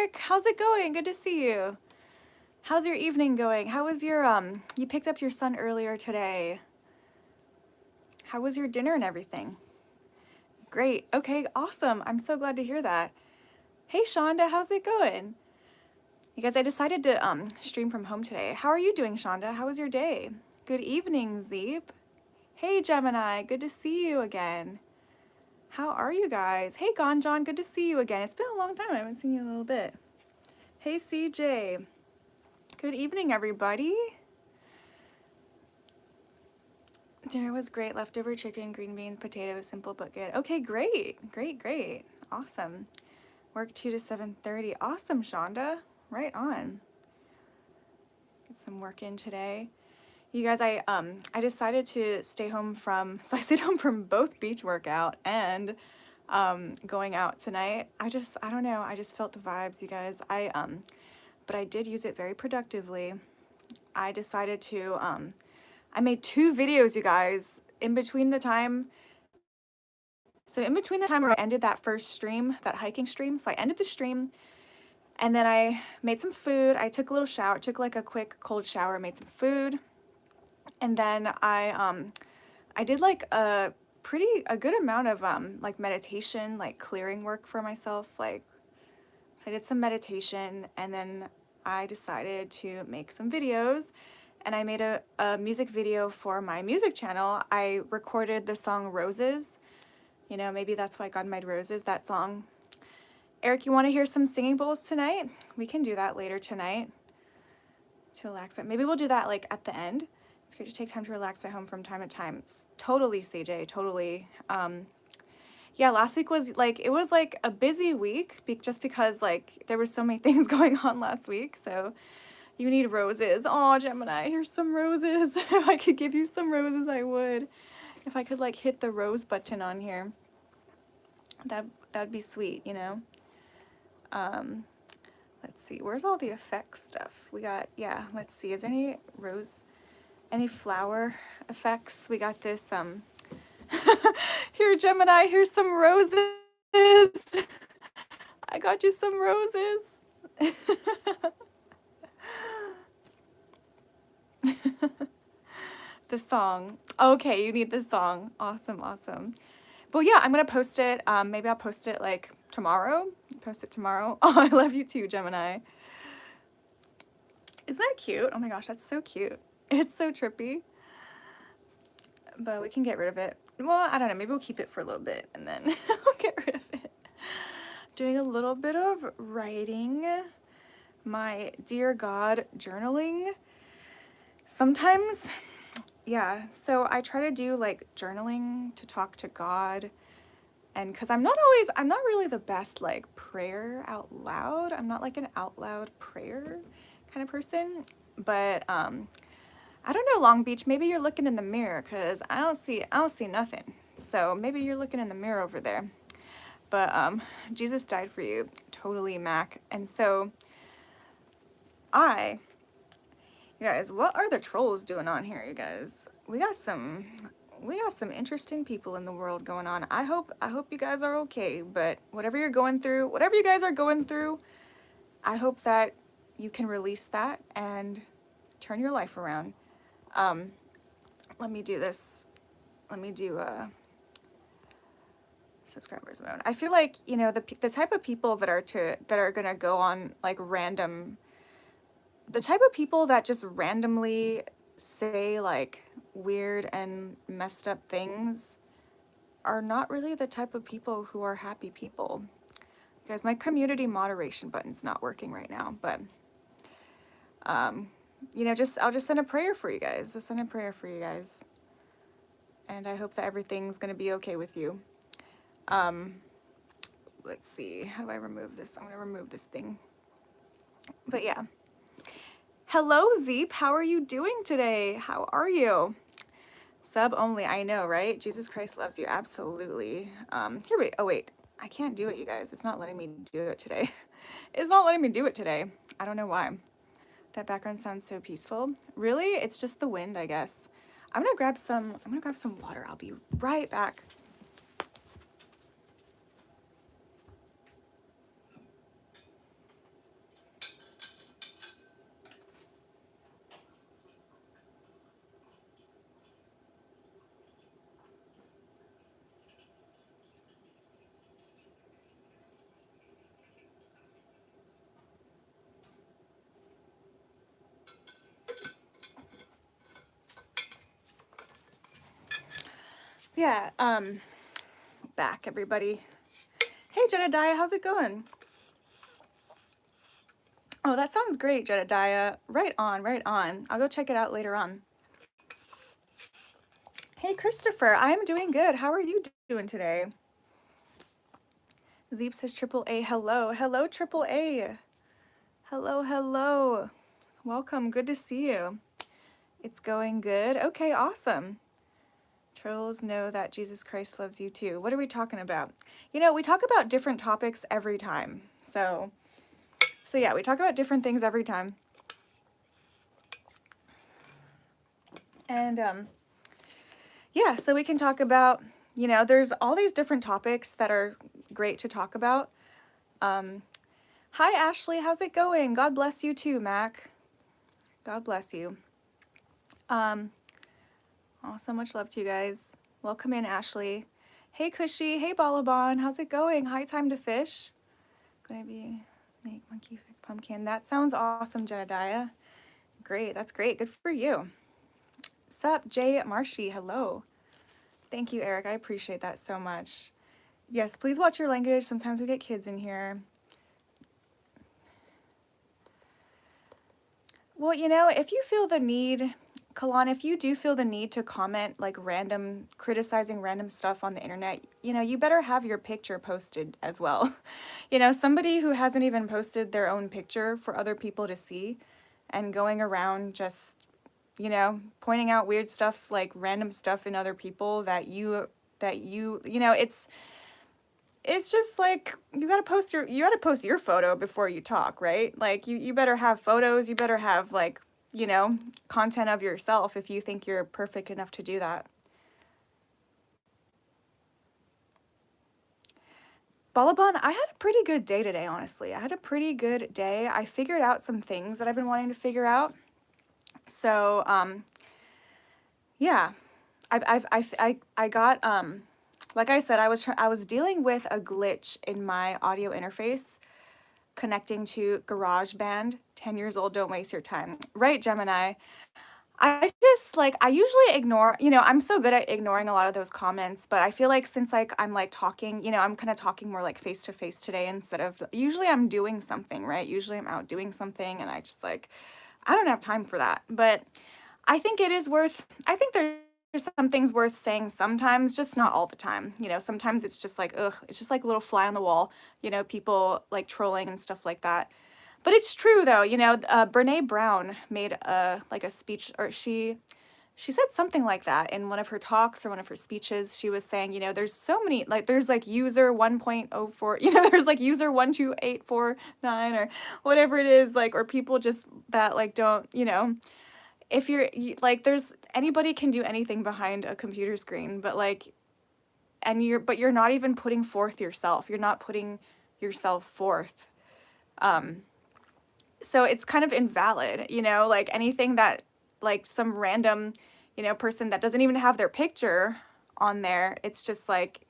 Eric. How's it going? Good to see you. How's your evening going? How was your, you picked up your son earlier today. How was your dinner and everything? Great. Okay, awesome. I'm so glad to hear that. Hey, Shonda, how's it going? You guys, I decided to stream from home today. How are you doing, Shonda? How was your day? Good evening, Zeep. Hey, Gemini, good to see you again. How are you guys? Hey, Gonjon, good to see you again. It's been a long time. I haven't seen you in a little bit. Hey, CJ. Good evening, everybody. Dinner was great. Leftover chicken, green beans, potatoes, simple but good. Okay, great. Great, great. Awesome. Work 2 to 7:30. Awesome, Shonda. Right on. Get some work in today. You guys, I decided to stay home from, so I stayed home from both beach workout and going out tonight. I don't know, I just felt the vibes, you guys. But I did use it very productively. I decided to, I made 2 videos, you guys, in between the time. So in between the time where I ended that first stream, that hiking stream, so I ended the stream and then I made some food. I took a little shower, took like a quick cold shower, made some food. And then I did like a good amount of like meditation, like clearing work for myself. Like, so I did some meditation and then I decided to make some videos and I made a music video for my music channel. I recorded the song Roses. You know, maybe that's why God made roses, that song. Eric, you want to hear some singing bowls tonight? We can do that later tonight to relax it. Maybe we'll do that like at the end. It's good to take time to relax at home from time to time. Totally, CJ, totally. Yeah, last week was like, it was like a busy week just because like there were so many things going on last week. So you need roses. Oh, Gemini, here's some roses. If I could give you some roses, I would. If I could like hit the rose button on here, that'd be sweet, you know? Let's see, where's all the effects stuff? We got, yeah, let's see, is there any any flower effects? We got this, here, Gemini, here's some roses. I got you some roses. The song. Okay, you need the song. Awesome, awesome. Well, yeah, I'm gonna post it. Maybe I'll post it like tomorrow. Post it tomorrow. Oh, I love you too, Gemini. Isn't that cute? Oh my gosh, that's so cute. It's so trippy. But we can get rid of it. Well, I don't know. Maybe we'll keep it for a little bit and then we'll get rid of it. Doing a little bit of writing. My Dear God journaling. Sometimes, yeah, so I try to do like journaling to talk to God. And because I'm not really the best like prayer out loud. I'm not like an out loud prayer kind of person. But I don't know, Long Beach, maybe you're looking in the mirror because I don't see nothing. So maybe you're looking in the mirror over there. But Jesus died for you, totally, Mac. And so you guys, what are the trolls doing on here, you guys? We got some interesting people in the world going on. I hope you guys are okay, but whatever you guys are going through, I hope that you can release that and turn your life around. Let me do this. Let me do subscribers mode. I feel like, you know, the type of people that are gonna go on like random, the type of people that just randomly say like weird and messed up things are not really the type of people who are happy people. Guys, my community moderation button's not working right now, but you know, I'll just send a prayer for you guys. I'll send a prayer for you guys. And I hope that everything's gonna be okay with you. Let's see, how do I remove this? I'm gonna remove this thing. But yeah. Hello, Zeep, how are you doing today? How are you? Sub only, I know, right? Jesus Christ loves you, absolutely. Oh wait, I can't do it, you guys. It's not letting me do it today. It's not letting me do it today. I don't know why. That background sounds so peaceful. Really? It's just the wind, I guess. I'm gonna grab some water. I'll be right back. Yeah, back everybody. Hey Jedediah, how's it going? Oh, that sounds great, Jedediah. Right on, right on. I'll go check it out later on. Hey Christopher, I'm doing good. How are you doing today? Zeep says triple A. Hello. Hello, triple A. Hello, hello. Welcome. Good to see you. It's going good. Okay, awesome. Trolls know that Jesus Christ loves you too. What are we talking about? You know, we talk about different topics every time. So yeah, we talk about different things every time. And yeah, so we can talk about, you know, there's all these different topics that are great to talk about. Hi Ashley, how's it going? God bless you too, Mac. God bless you. Oh, so much love to you guys. Welcome in, Ashley. Hey Cushy, hey Balaban, how's it going? Hi, time to fish. Gonna be make monkey fix pumpkin. That sounds awesome, Jedediah. Great, that's great. Good for you. Sup, Jay Marshy, hello. Thank you, Eric. I appreciate that so much. Yes, please watch your language. Sometimes we get kids in here. Well, you know, if you feel the need, Kalan, if you do feel the need to comment like criticizing random stuff on the internet, you know, you better have your picture posted as well. You know, somebody who hasn't even posted their own picture for other people to see and going around just, you know, pointing out weird stuff, like random stuff in other people you know, it's just like you gotta post your photo before you talk, right? Like you better have photos, you better have like, you know, content of yourself if you think you're perfect enough to do that. Balaban, I had a pretty good day today, honestly. I had a pretty good day. I figured out some things that I've been wanting to figure out. So, yeah, I got, like I said, I was dealing with a glitch in my audio interface connecting to GarageBand. 10 years old, don't waste your time. Right, Gemini? I just like I usually ignore, you know, I'm so good at ignoring a lot of those comments, but I feel like since like I'm like talking, you know, I'm kind of talking more like face to face today instead of usually I'm doing something, right? Usually I'm out doing something and I just like I don't have time for that. But I think I think there's some things worth saying sometimes, just not all the time. You know, sometimes it's just like, ugh, it's just like a little fly on the wall, you know, people like trolling and stuff like that. But it's true though, you know, Brene Brown made a speech, or she said something like that in one of her talks or one of her speeches. She was saying, you know, there's so many, like there's like user 1.04, you know, there's like user 12849 or whatever it is, like, or people just that like don't, you know, if like there's anybody can do anything behind a computer screen, but like but you're not even putting forth yourself. You're not putting yourself forth. So it's kind of invalid, you know, like anything that like some random, you know, person that doesn't even have their picture on there, it's just like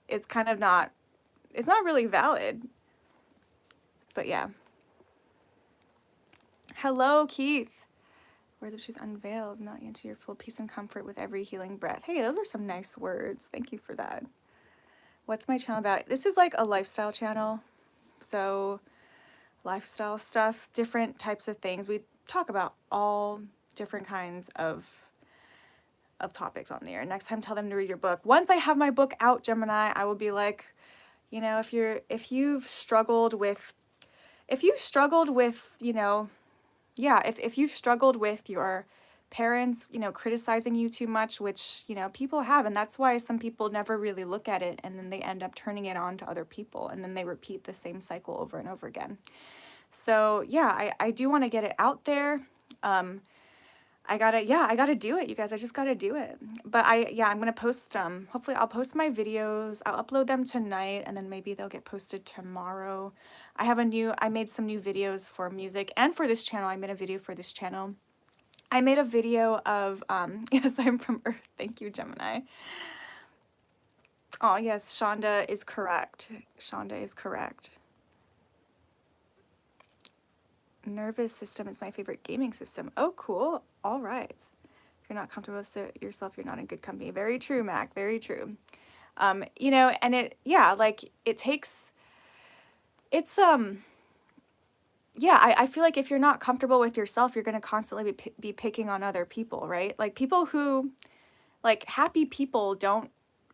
it's kind of not it's not really valid. But yeah. Hello, Keith. Words of truth unveils, melt you into your full peace and comfort with every healing breath. Hey, those are some nice words. Thank you for that. What's my channel about? This is like a lifestyle channel. So lifestyle stuff, different types of things. We talk about all different kinds of topics on there. Next time tell them to read your book. Once I have my book out, Gemini, I will be like, you know, if you've struggled with, you know, yeah, if you've struggled with your parents, you know, criticizing you too much, which, you know, people have, and that's why some people never really look at it and then they end up turning it on to other people and then they repeat the same cycle over and over again. So yeah, I do want to get it out there. I gotta do it, you guys. I just gotta do it. But I'm gonna post hopefully I'll post my videos. I'll upload them tonight and then maybe they'll get posted tomorrow. I made some new videos for music and for this channel. I made a video for this channel. I made a video of yes, I'm from Earth. Thank you, Gemini. Oh yes, Shonda is correct. Shonda is correct. Nervous System is my favorite gaming system. Oh, cool. All right. If you're not comfortable with yourself, you're not in good company. Very true, Mac. Very true. You know, and like it takes, it's, yeah, I feel like if you're not comfortable with yourself, you're going to constantly be picking on other people, right? Like people who, like happy people don't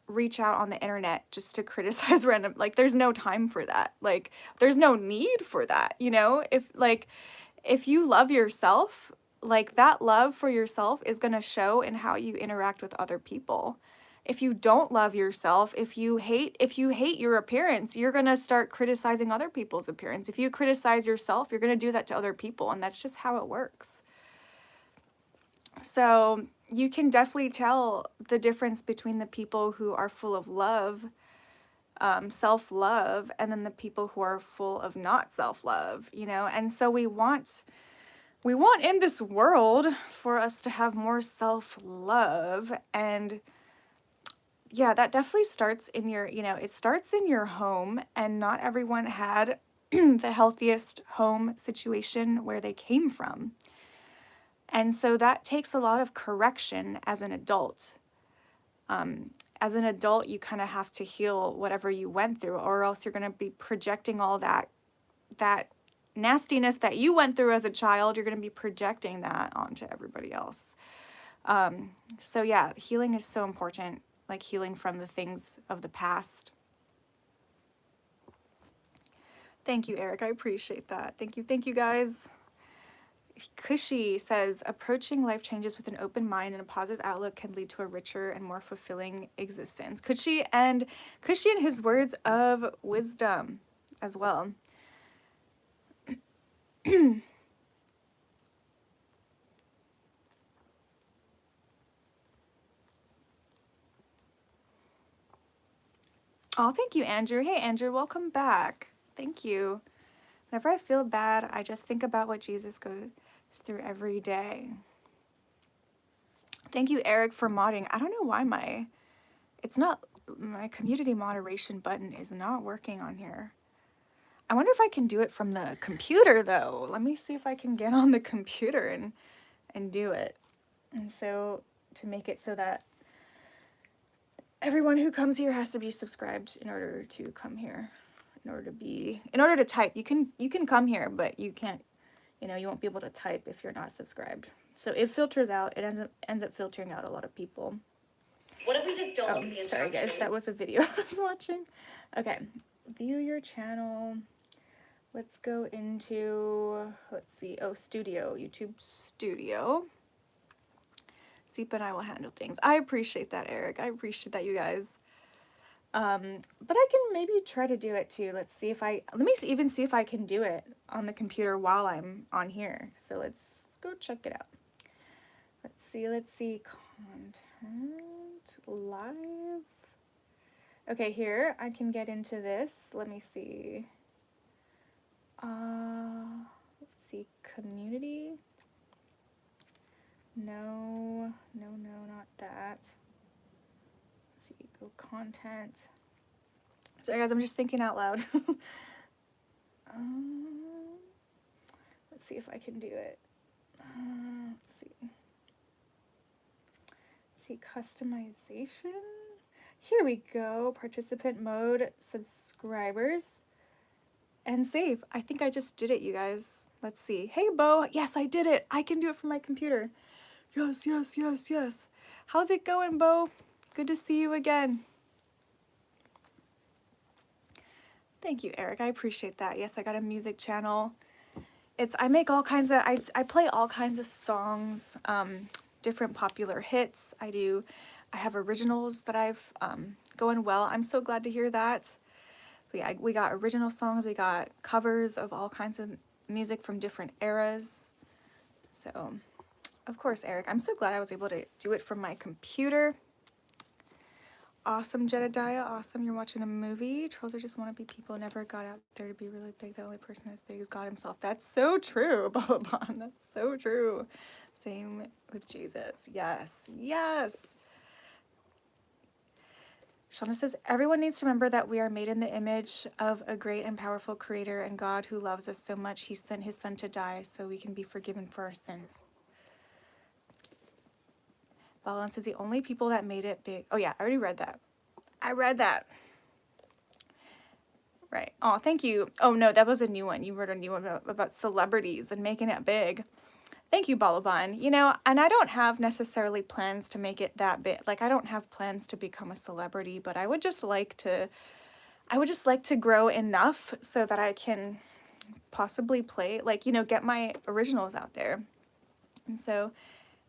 reach out on the internet just to criticize random, like there's no time for that. Like there's no need for that, you know? If you love yourself, like that love for yourself is going to show in how you interact with other people. If you don't love yourself, if you hate your appearance, you're going to start criticizing other people's appearance. If you criticize yourself, you're going to do that to other people, and that's just how it works. So, you can definitely tell the difference between the people who are full of love, self-love, and then the people who are full of not self-love, you know? And so we want in this world for us to have more self-love, and yeah, that definitely starts in your, you know, it starts in your home, and not everyone had the healthiest home situation where they came from. And so that takes a lot of correction as an adult. As an adult, you kind of have to heal whatever you went through, or else you're going to be projecting all that nastiness that you went through as a child. You're going to be projecting that onto everybody else. So yeah, healing is so important, like healing from the things of the past. Thank you, Eric. I appreciate that. Thank you guys. Cushy says, approaching life changes with an open mind and a positive outlook can lead to a richer and more fulfilling existence. Cushy and his words of wisdom as well. Oh, thank you, Andrew. Hey, Andrew, welcome back. Thank you. Whenever I feel bad, I just think about what Jesus goes through every day. Thank you, Eric, for modding. I don't know why my community moderation button is not working on here. I wonder if I can do it from the computer, though. Let me see if I can get on the computer and do it. And so, to make it so that everyone who comes here has to be subscribed in order to come here. In order to type. You can come here, but you can't, you know, you won't be able to type if you're not subscribed. So it filters out, it ends up filtering out a lot of people. What if we just don't look at the instructions? Sorry guys, that was a video I was watching. Okay, view your channel. Let's go into, let's see, Studio, YouTube Studio. Zeep and I will handle things. I appreciate that, Eric. I appreciate that, you guys. But I can maybe try to do it too. Let me even see if I can do it on the computer while I'm on here. So let's go check it out. Let's see, content, live. Okay, here, I can get into this. Let me see. Let's see, community. No, not that. Let's see, go content. Sorry guys, I'm just thinking out loud. Let's see if I can do it. Let's see, customization. Here we go, participant mode, subscribers, and save. I think I just did it, you guys. Let's see. Hey, Bo. Yes, I did it. I can do it from my computer. Yes. How's it going, Bo? Good to see you again. Thank you, Eric. I appreciate that. Yes, I got a music channel. I make all kinds of, I play all kinds of songs, different popular hits. I have originals that I've going well. I'm so glad to hear that. We got original songs. We got covers of all kinds of music from different eras. So, of course, Eric, I'm so glad I was able to do it from my computer. Awesome, Jedediah. Awesome. You're watching a movie. Trolls are just wannabe people. Never got out there to be really big. The only person as big as God himself. That's so true, Balaban. That's so true. Same with Jesus. Yes. Shauna says, everyone needs to remember that we are made in the image of a great and powerful creator, and God, who loves us so much, he sent his son to die so we can be forgiven for our sins. Balance is the only people that made it big. Oh yeah, I already read that. I read that. Right. Oh, thank you. Oh no, that was a new one. You wrote a new one about celebrities and making it big. Thank you, Balaban. You know, and I don't have necessarily plans to make it that big. Like, I don't have plans to become a celebrity, but I would just like to grow enough so that I can possibly play, like, you know, get my originals out there. And so,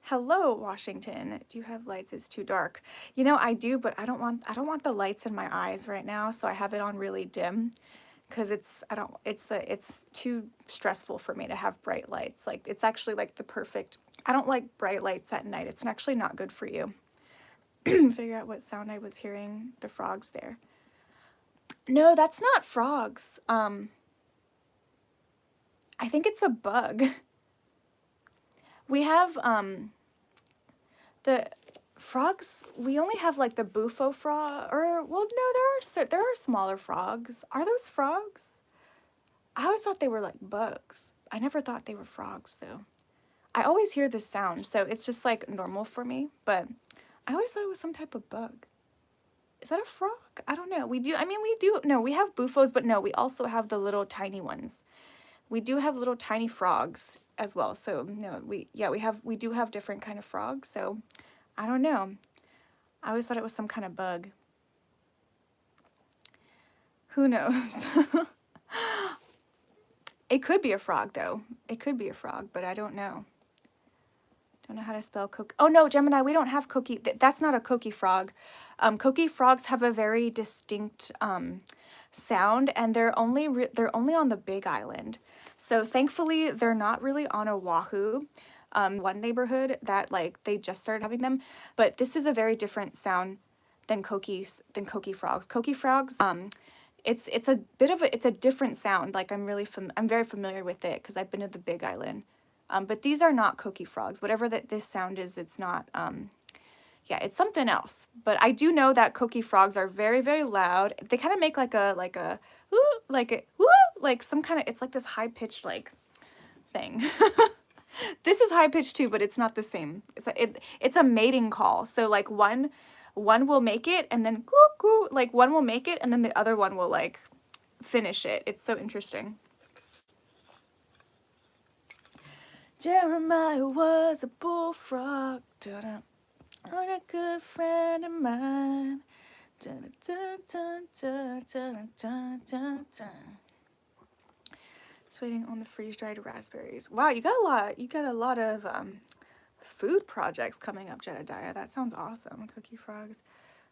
hello, Washington. Do you have lights? It's too dark. You know, I do, but I don't want the lights in my eyes right now, so I have it on really dim. Because it's too stressful for me to have bright lights. Like, it's actually like the perfect, I don't like bright lights at night. It's actually not good for you. Figure out what sound I was hearing. The frogs there. No, that's not frogs. I think it's a bug. We have, the frogs, we only have like the bufo frog, or, well, no, there are smaller frogs. Are those frogs? I always thought they were like bugs. I never thought they were frogs though. I always hear this sound, so it's just like normal for me, but I always thought it was some type of bug. Is that a frog? I don't know. We have bufos, but no, we also have the little tiny ones. We do have little tiny frogs as well. So no, we do have different kind of frogs. So I don't know. I always thought it was some kind of bug. Who knows? It could be a frog though. It could be a frog, but I don't know. Don't know how to spell coqui. Oh no, Gemini, we don't have coqui. That's not a coqui frog. Coqui frogs have a very distinct sound, and they're only on the Big Island. So thankfully, they're not really on Oahu. One neighborhood that like they just started having them, but this is a very different sound than coqui frogs. Coqui frogs, it's a different sound. Like I'm very familiar with it because I've been to the Big Island. But these are not coqui frogs. Whatever this sound is, it's not. Yeah, it's something else. But I do know that coqui frogs are very, very loud. They kind of make like a woo, like some kind of, it's like this high pitched like thing. This is high pitched too, but it's not the same. It's a mating call. So like one will make it and then coo, like one will make it and then the other one will like finish it. It's so interesting. Jeremiah was a bullfrog. Da-da. What a good friend of mine. Dun, dun, dun, dun, dun, dun, dun, dun. Just waiting on the freeze-dried raspberries. Wow, you got a lot of food projects coming up, Jedediah. That sounds awesome. Cookie frogs,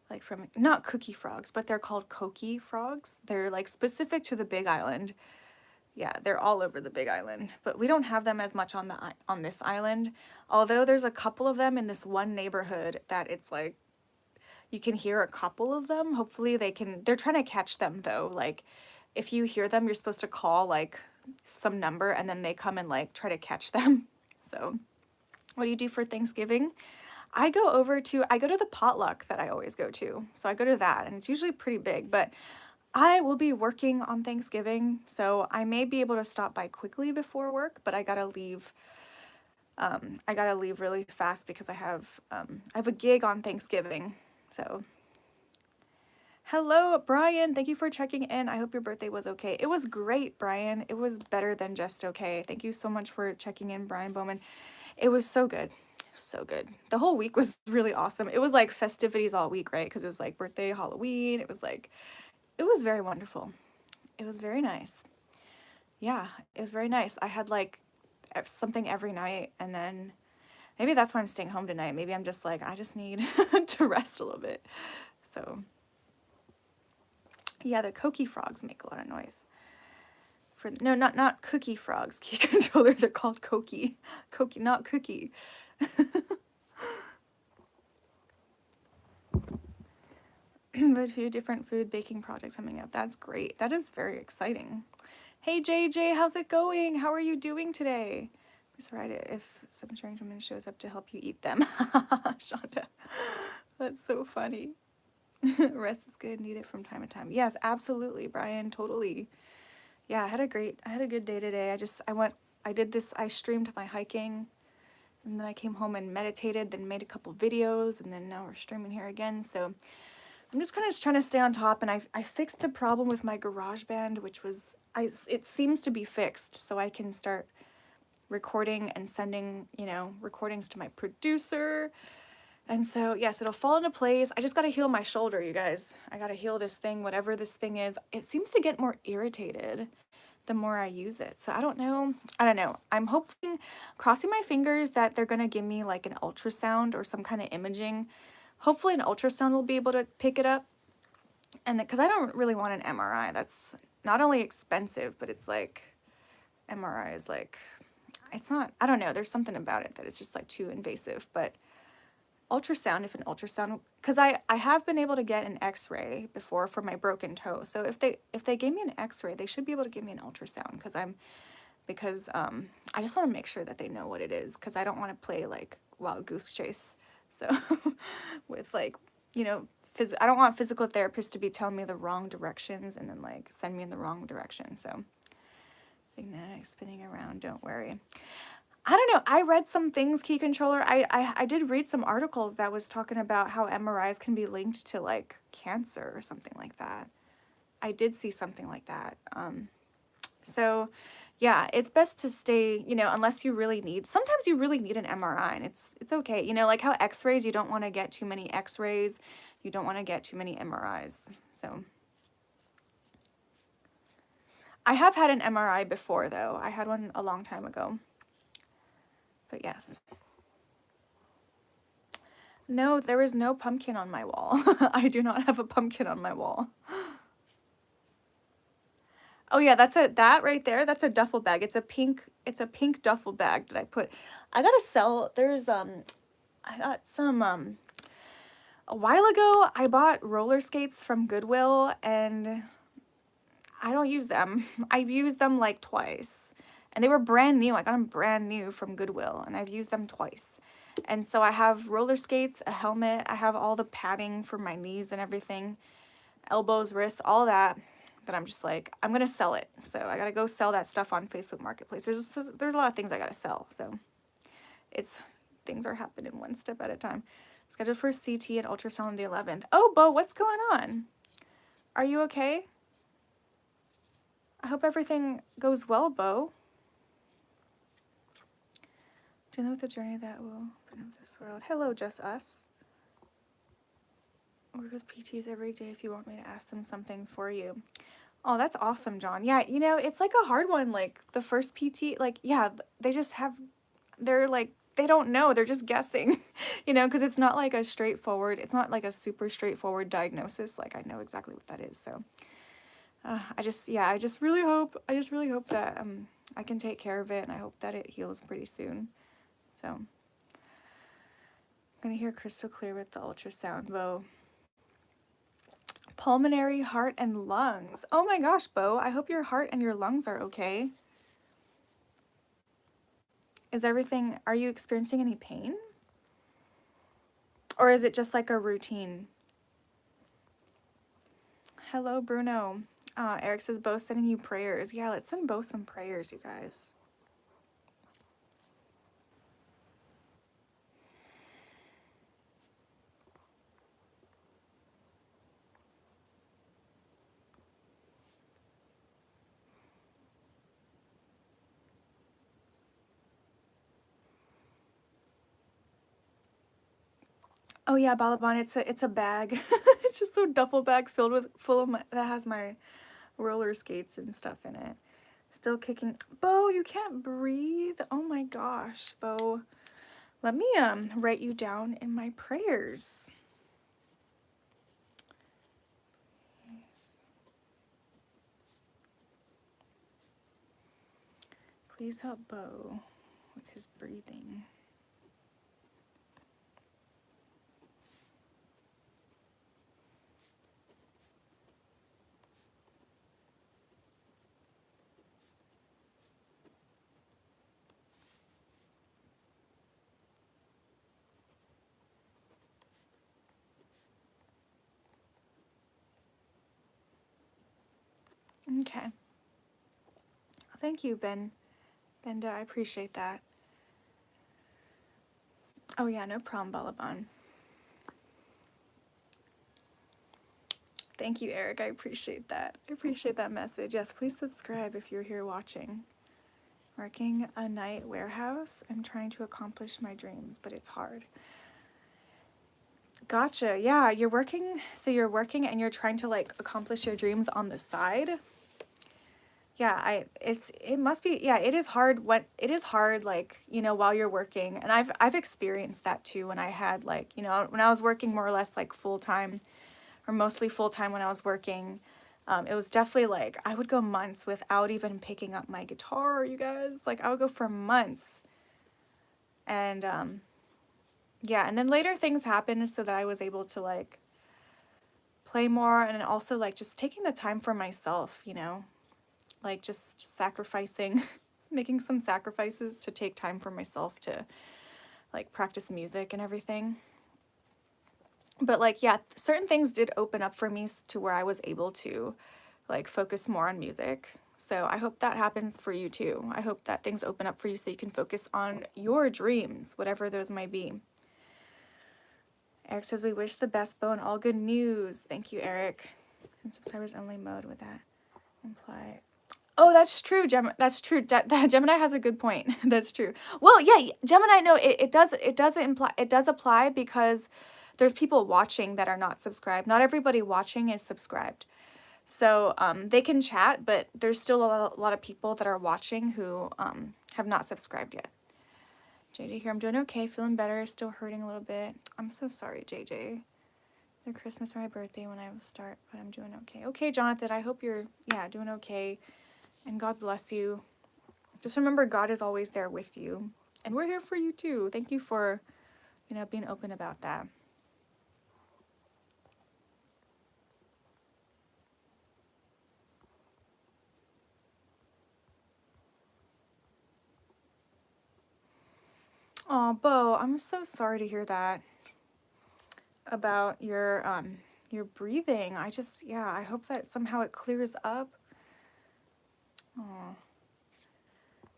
like from, not cookie frogs, but they're called coqui frogs. They're like specific to the Big Island. Yeah, they're all over the Big Island, but we don't have them as much on this island. Although there's a couple of them in this one neighborhood that it's like you can hear a couple of them. Hopefully they're trying to catch them though. Like if you hear them, you're supposed to call like some number and then they come and like try to catch them. So what do you do for Thanksgiving? I go to the potluck that I always go to. So I go to that and it's usually pretty big, but I will be working on Thanksgiving, so I may be able to stop by quickly before work, but I gotta leave. I gotta leave really fast because I have a gig on Thanksgiving. So, hello, Brian. Thank you for checking in. I hope your birthday was okay. It was great, Brian. It was better than just okay. Thank you so much for checking in, Brian Bowman. It was so good. So good. The whole week was really awesome. It was like festivities all week, right? Because it was like birthday, Halloween. It was very wonderful. It was very nice. Yeah, it was very nice. I had like something every night, and then maybe that's why I'm staying home tonight. Maybe I'm just like, I just need to rest a little bit. So, yeah, the coqui frogs make a lot of noise. No, not cookie frogs. Key controller, they're called coqui. Coqui, not cookie. But a few different food baking projects coming up. That's great. That is very exciting. Hey JJ, how's it going? How are you doing today? Please write it if some strange woman shows up to help you eat them. Shonda, that's so funny. Rest is good. Need it from time to time. Yes, absolutely, Brian. Totally. Yeah, I had a good day today. I streamed my hiking And then I came home and meditated, then made a couple videos, and then now we're streaming here again. So I'm just kind of trying to stay on top, and I fixed the problem with my GarageBand, which was, it seems to be fixed, so I can start recording and sending, you know, recordings to my producer. And so, yes, it'll fall into place. I just got to heal my shoulder, you guys. I got to heal this thing, whatever this thing is. It seems to get more irritated the more I use it. So I don't know. I don't know. I'm hoping, crossing my fingers that they're going to give me like an ultrasound or some kind of imaging. Hopefully an ultrasound will be able to pick it up. And because I don't really want an MRI. That's not only expensive, but it's like, MRI is like, it's not, I don't know. There's something about it that it's just like too invasive. But ultrasound, if an ultrasound, because I have been able to get an x-ray before for my broken toe. So if they gave me an x-ray, they should be able to give me an ultrasound, because I just want to make sure that they know what it is, because I don't want to play like wild goose chase. So with like, you know, I don't want physical therapists to be telling me the wrong directions and then like send me in the wrong direction. So magnetic spinning around, don't worry. I don't know. I read some things, Key Controller. I did read some articles that was talking about how MRIs can be linked to like cancer or something like that. I did see something like that. So yeah, it's best to stay, you know, unless you really need, sometimes you really need an MRI, and it's okay. You know, like how x-rays, you don't want to get too many x-rays. You don't want to get too many MRIs. So I have had an MRI before though. I had one a long time ago. But yes. No, there is no pumpkin on my wall. I do not have a pumpkin on my wall. Oh yeah, that right there, that's a duffel bag. It's a pink duffel bag that I put. I gotta sell, I got some, a while ago, I bought roller skates from Goodwill, and I don't use them. I've used them like twice. And they were brand new. I got them brand new from Goodwill, and I've used them twice. And so I have roller skates, a helmet, I have all the padding for my knees and everything, elbows, wrists, all that. But I'm just like, I'm gonna sell it. So I gotta go sell that stuff on Facebook Marketplace. There's a lot of things I gotta sell. So things are happening one step at a time. Scheduled for CT and ultrasound on the 11th. Oh, Bo, what's going on? Are you okay? I hope everything goes well, Bo. Dealing with the journey that will open up this world. Hello, just us. Work with PTs every day if you want me to ask them something for you. Oh, that's awesome, John. Yeah, you know, it's like a hard one. Like the first PT, like, yeah, they're like, they don't know. They're just guessing, you know, because it's not like it's not like a super straightforward diagnosis. Like I know exactly what that is. So I just really hope that I can take care of it, and I hope that it heals pretty soon. So I'm going to hear crystal clear with the ultrasound, Bo. Pulmonary, heart, and lungs. Oh my gosh, Bo, I hope your heart and your lungs are okay. Are you experiencing any pain? Or is it just like a routine? Hello, Bruno. Eric says, Bo, sending you prayers. Yeah, let's send Bo some prayers, you guys. Oh yeah, Balaban, it's a bag. It's just a duffel bag full of that has my roller skates and stuff in it. Still kicking. Bo, you can't breathe. Oh my gosh, Bo. Let me write you down in my prayers. Yes. Please help Bo with his breathing. Okay. Thank you, Benda. I appreciate that. Oh yeah, no problem, Balaban. Thank you, Eric. I appreciate that. I appreciate that message. Yes, please subscribe if you're here watching. Working a night warehouse. I'm trying to accomplish my dreams, but it's hard. Gotcha. Yeah, you're working. So you're working and you're trying to like accomplish your dreams on the side. Yeah, it must be, yeah, it is hard like, you know, while you're working. And I've experienced that too when I had like, you know, when I was working more or less like full time or mostly full time when I was working. It was definitely like I would go months without even picking up my guitar, you guys. Like I would go for months. And yeah, and then later things happened so that I was able to like play more, and also like just taking the time for myself, you know, like just sacrificing, making some sacrifices to take time for myself to like practice music and everything. But like, yeah, certain things did open up for me to where I was able to like focus more on music. So I hope that happens for you too. I hope that things open up for you so you can focus on your dreams, whatever those might be. Eric says, we wish the best, Bo, and all good news. Thank you, Eric. And subscribers only mode, would that imply? Oh, that's true, that's true. Gemini has a good point. That's true. Well, yeah, Gemini, no, it does apply because there's people watching that are not subscribed. Not everybody watching is subscribed. So they can chat, but there's still a lot of people that are watching who have not subscribed yet. JJ here, I'm doing okay, feeling better, still hurting a little bit. I'm so sorry, JJ. The Christmas or my birthday when I will start, but I'm doing okay. Okay, Jonathan, I hope you're, yeah, doing okay. And God bless you. Just remember, God is always there with you. And we're here for you too. Thank you for, you know, being open about that. Oh, Bo, I'm so sorry to hear that about your breathing. I just, yeah, I hope that somehow it clears up. Oh.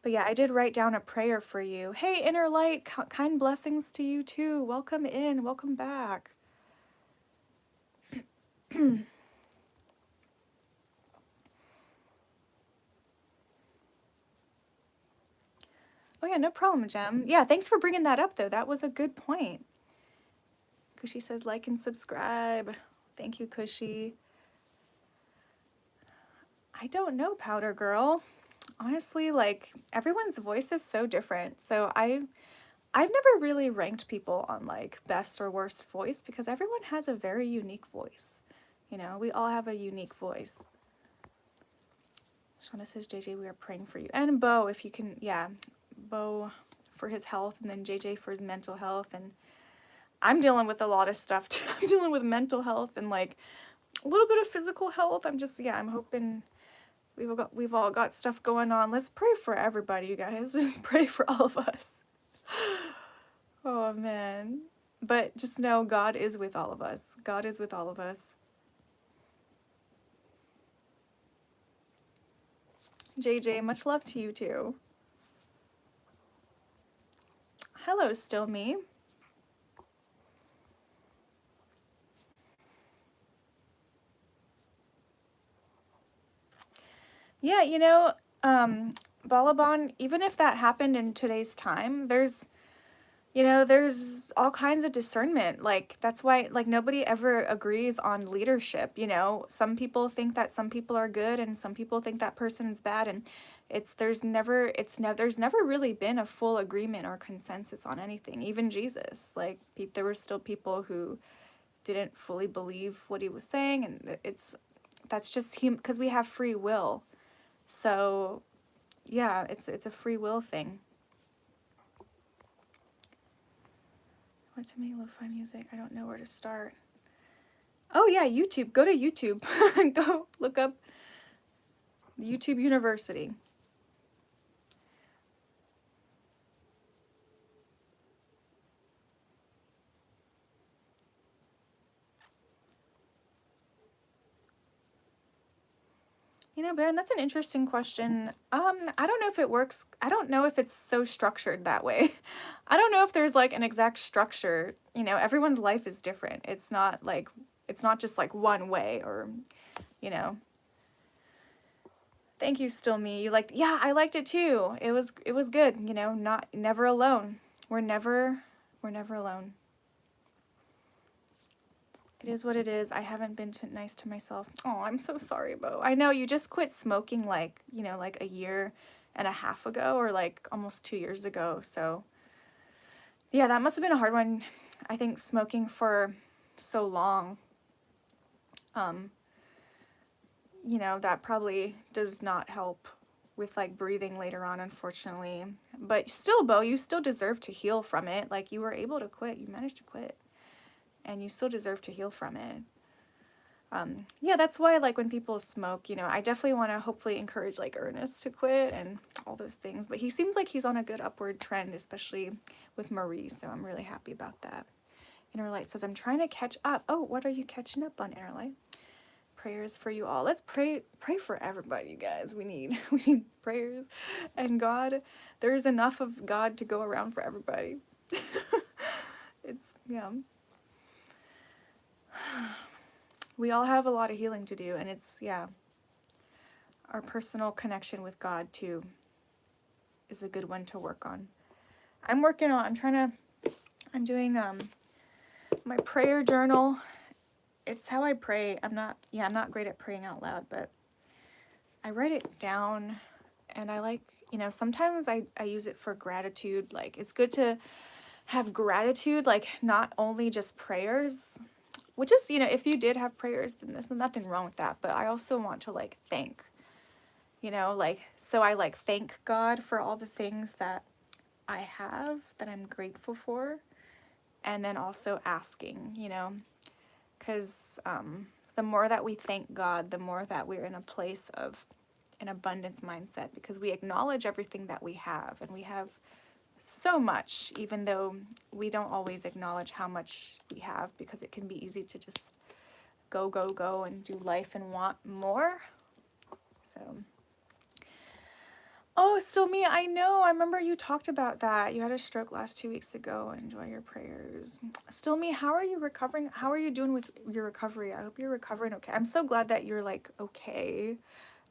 But yeah, I did write down a prayer for you. Hey, Inner Light, kind blessings to you too. Welcome in, welcome back. Oh yeah, no problem, Jem. Yeah, thanks for bringing that up though. That was a good point. Cushy says like and subscribe. Thank you, Cushy. I don't know, Powder Girl. Honestly, like everyone's voice is so different. So I've never really ranked people on like best or worst voice because everyone has a very unique voice. You know, we all have a unique voice. Shauna says, JJ, we are praying for you. And Bo, if you can, yeah, Bo for his health, and then JJ for his mental health. And I'm dealing with a lot of stuff too. I'm dealing with mental health and like a little bit of physical health. I'm just, yeah, I'm hoping we've all got stuff going on. Let's pray for everybody, you guys. Let's pray for all of us. Oh man. But just know God is with all of us. God is with all of us. JJ, much love to you too. Hello, Still Me. Yeah, you know, Balaban, even if that happened in today's time, there's, you know, there's all kinds of discernment. Like, that's why, like, nobody ever agrees on leadership, you know? Some people think that some people are good and some people think that person's bad, and there's never really been a full agreement or consensus on anything. Even Jesus, like, there were still people who didn't fully believe what he was saying, and that's just because we have free will. So, yeah, it's a free will thing. What to make lo-fi music? I don't know where to start. Oh yeah, YouTube. Go to YouTube. Go look up YouTube University. You know, Baron, that's an interesting question. I don't know if it works. I don't know if it's so structured that way. I don't know if there's like an exact structure. You know, everyone's life is different. It's not just like one way or, you know. Thank you, Still Me. You liked, yeah, I liked it too. It was good, you know, never alone. We're never alone. It is what it is. I haven't been nice to myself. Oh, I'm so sorry, Bo. I know you just quit smoking like, you know, like a year and a half ago or like almost 2 years ago. So yeah, that must have been a hard one. I think smoking for so long, you know, that probably does not help with like breathing later on, unfortunately. But still, Bo, you still deserve to heal from it. Like you were able to quit. You managed to quit. And you still deserve to heal from it. Yeah, that's why like when people smoke, you know, I definitely want to hopefully encourage like Ernest to quit and all those things. But he seems like he's on a good upward trend, especially with Marie. So I'm really happy about that. Innerlight says, I'm trying to catch up. Oh, what are you catching up on, Innerlight? Prayers for you all. Let's pray for everybody, you guys. We need prayers. And God, there's enough of God to go around for everybody. It's, yeah. We all have a lot of healing to do, and it's, yeah, our personal connection with God too is a good one to work on. I'm doing my prayer journal. It's how I pray. I'm not great at praying out loud, but I write it down, and I like, you know, sometimes I use it for gratitude. Like it's good to have gratitude, like not only just prayers, which is, you know, if you did have prayers, then there's nothing wrong with that. But I also want to like thank, you know, like, so I like thank God for all the things that I have that I'm grateful for. And then also asking, you know, because the more that we thank God, the more that we're in a place of an abundance mindset, because we acknowledge everything that we have, and we have so much, even though we don't always acknowledge how much we have, because it can be easy to just go and do life and want more. So, oh, Still Me, I know, I remember you talked about that. You had a stroke last 2 weeks ago. Enjoy your prayers. Still Me, how are you recovering? How are you doing with your recovery? I hope you're recovering okay. I'm so glad that you're like okay,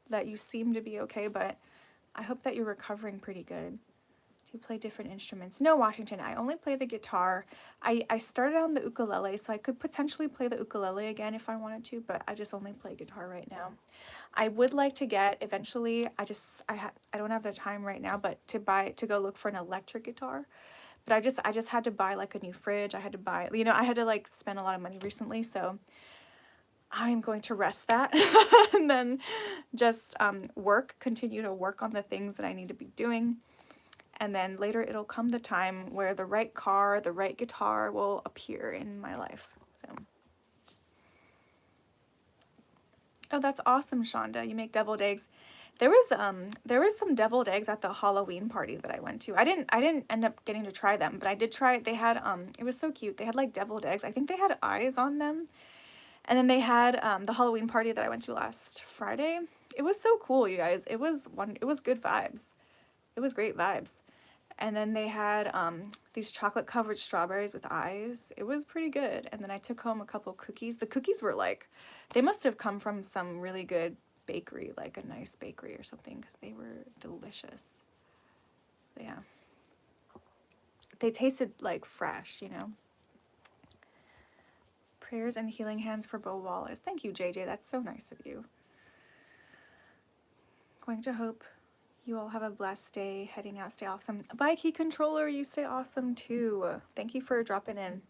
that you seem to be okay, but I hope that you're recovering pretty good. Do you play different instruments? No, Washington, I only play the guitar. I started on the ukulele, so I could potentially play the ukulele again if I wanted to, but I just only play guitar right now. I would like to get eventually, I don't have the time right now, but to go look for an electric guitar. But I just had to buy like a new fridge. I had to buy, you know, I had to like spend a lot of money recently, so I'm going to rest that and then just continue to work on the things that I need to be doing. And then later it'll come the time where the right car, the right guitar will appear in my life. So, oh, that's awesome, Shonda. You make deviled eggs. There was some deviled eggs at the Halloween party that I went to. I didn't end up getting to try them, but I did try it. They had it was so cute. They had like deviled eggs. I think they had eyes on them. And then they had the Halloween party that I went to last Friday. It was so cool, you guys. It was good vibes. It was great vibes. And then they had these chocolate covered strawberries with eyes. It was pretty good. And then I took home a couple cookies. The cookies were like, they must have come from some really good bakery, like a nice bakery or something, because they were delicious. Yeah. They tasted like fresh, you know. Prayers and healing hands for Bo Wallace. Thank you, JJ. That's so nice of you. Going to hope you all have a blessed day. Heading out, stay awesome. Bye, Key Controller. You stay awesome too. Thank you for dropping in.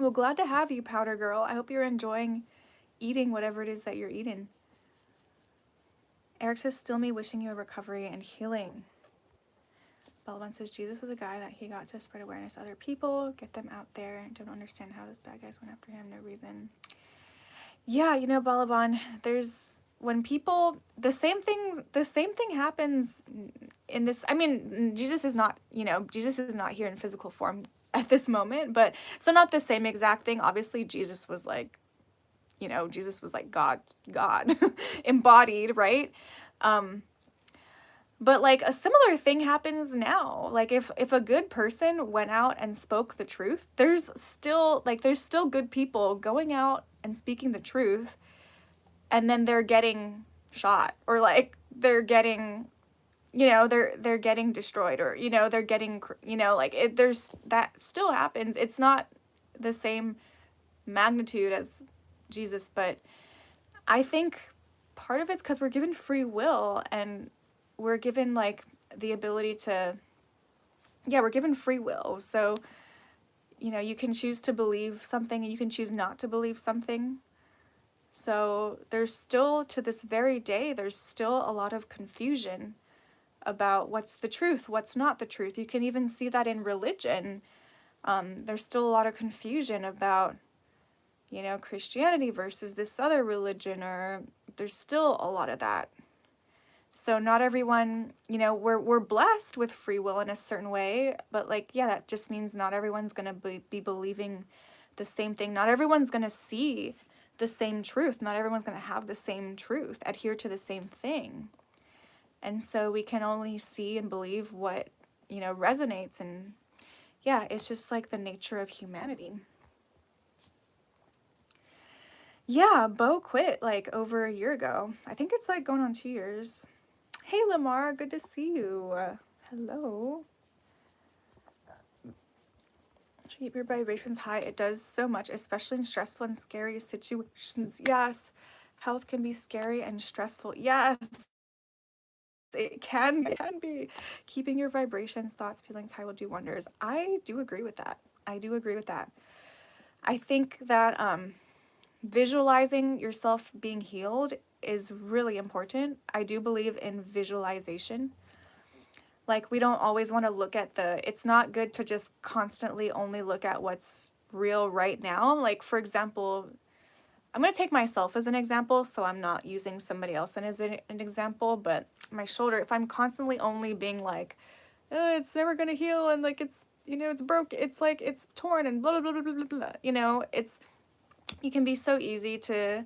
Well, glad to have you, Powder Girl. I hope you're enjoying eating whatever it is that you're eating. Eric says, Still Me, wishing you a recovery and healing. Balaban says, Jesus was a guy that he got to spread awareness to other people, get them out there. Don't understand how those bad guys went after him, no reason. Yeah, you know, Balaban, there's, when people, the same thing happens in this, I mean, Jesus is not here in physical form at this moment, but, so not the same exact thing. Obviously, Jesus was like you know, Jesus was like God embodied, right? But like a similar thing happens now. Like if a good person went out and spoke the truth, there's still good people going out and speaking the truth, and then they're getting shot, or like they're getting, you know, they're getting destroyed, or you know, they're getting, you know, like there's that still happens. It's not the same magnitude as Jesus, but I think part of it's because we're given free will, and we're given like the ability to, yeah, we're given free will. So, you know, you can choose to believe something and you can choose not to believe something. So there's still, to this very day, there's still a lot of confusion about what's the truth, what's not the truth. You can even see that in religion. There's still a lot of confusion about, you know, Christianity versus this other religion, or there's still a lot of that. So not everyone, you know, we're blessed with free will in a certain way, but like, yeah, that just means not everyone's going to be believing the same thing. Not everyone's going to see the same truth. Not everyone's going to have the same truth, adhere to the same thing. And so we can only see and believe what, you know, resonates. And yeah, it's just like the nature of humanity. Yeah, Bo quit like over a year ago. I think it's like going on 2 years. Hey, Lamar, good to see you. Hello. To keep your vibrations high, it does so much, especially in stressful and scary situations. Yes, health can be scary and stressful. Yes, it can be. Keeping your vibrations, thoughts, feelings high will do wonders. I do agree with that. I do agree with that. I think that visualizing yourself being healed is really important. I do believe in visualization. Like, we don't always want to look at it's not good to just constantly only look at what's real right now. Like, for example, I'm going to take myself as an example, so I'm not using somebody else as an example, but my shoulder, if I'm constantly only being like, it's never going to heal, and like, it's, you know, it's broke, it's like, it's torn, and blah, blah, blah, blah, blah, blah, you know, you can be so easy to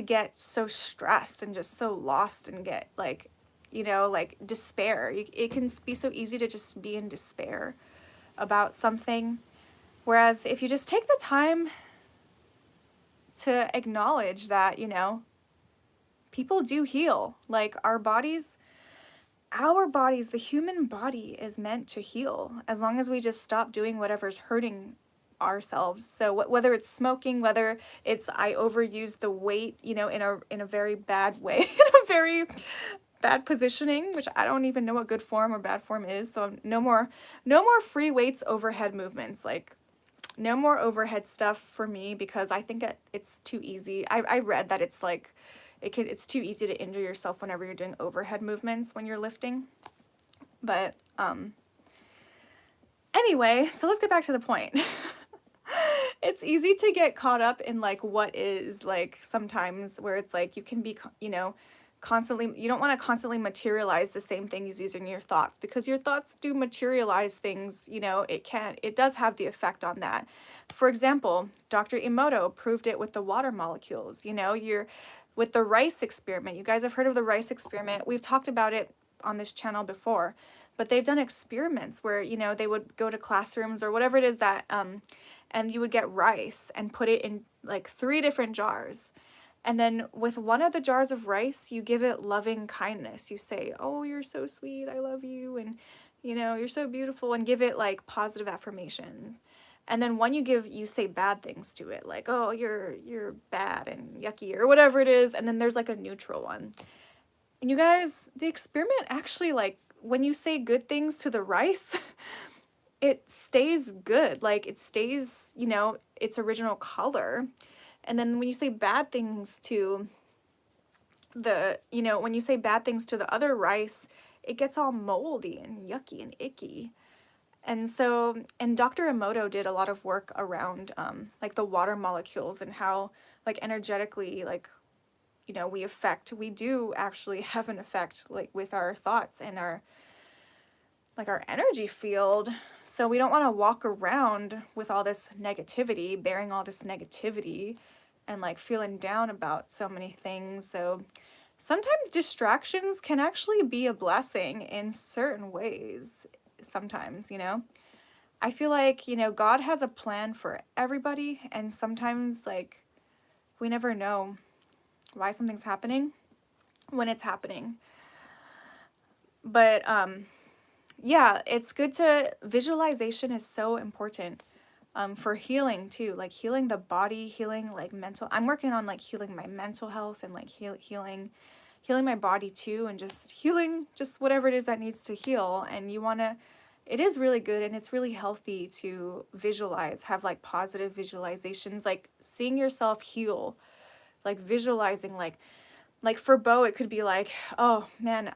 get so stressed and just so lost and get like, you know, like despair. It can be so easy to just be in despair about something. Whereas if you just take the time to acknowledge that, you know, people do heal. Like our bodies, the human body is meant to heal as long as we just stop doing whatever's hurting ourselves. So whether it's smoking, whether it's I overuse the weight, you know, in a very bad way, in a very bad positioning, which I don't even know what good form or bad form is. So no more free weights, overhead movements, like no more overhead stuff for me, because I think it's too easy. I read that it's like it's too easy to injure yourself whenever you're doing overhead movements when you're lifting. But anyway, so let's get back to the point. It's easy to get caught up in like what is, like sometimes where it's like you can be, you know, constantly, you don't want to constantly materialize the same things using your thoughts, because your thoughts do materialize things, you know, it does have the effect on that. For example, Dr. Emoto proved it with the water molecules, you know, with the rice experiment. You guys have heard of the rice experiment. We've talked about it on this channel before, but they've done experiments where, you know, they would go to classrooms or whatever it is that, and you would get rice and put it in like 3 different jars. And then with one of the jars of rice, you give it loving kindness. You say, oh, you're so sweet, I love you, and, you know, you're so beautiful, and give it like positive affirmations. And then one you say bad things to it, like, oh, you're bad and yucky, or whatever it is. And then there's like a neutral one. And you guys, the experiment actually, like, when you say good things to the rice, it stays good. Like, it stays, you know, its original color. And then when you say bad things to when you say bad things to the other rice, it gets all moldy and yucky and icky. And so, and Dr. Emoto did a lot of work around like the water molecules and how like energetically, like, you know, we do actually have an effect like with our thoughts and our energy field. So we don't want to walk around with all this negativity, bearing all this negativity, and like feeling down about so many things. So sometimes distractions can actually be a blessing in certain ways. Sometimes, you know, I feel like, you know, God has a plan for everybody, and sometimes like we never know why something's happening when it's happening. But yeah, it's good to, visualization is so important for healing too, like healing the body, healing like mental. I'm working on like healing my mental health and like healing my body too, and just healing just whatever it is that needs to heal. And you want to, it is really good and it's really healthy to visualize, have like positive visualizations, like seeing yourself heal, like visualizing, like for Bo, it could be like, oh man,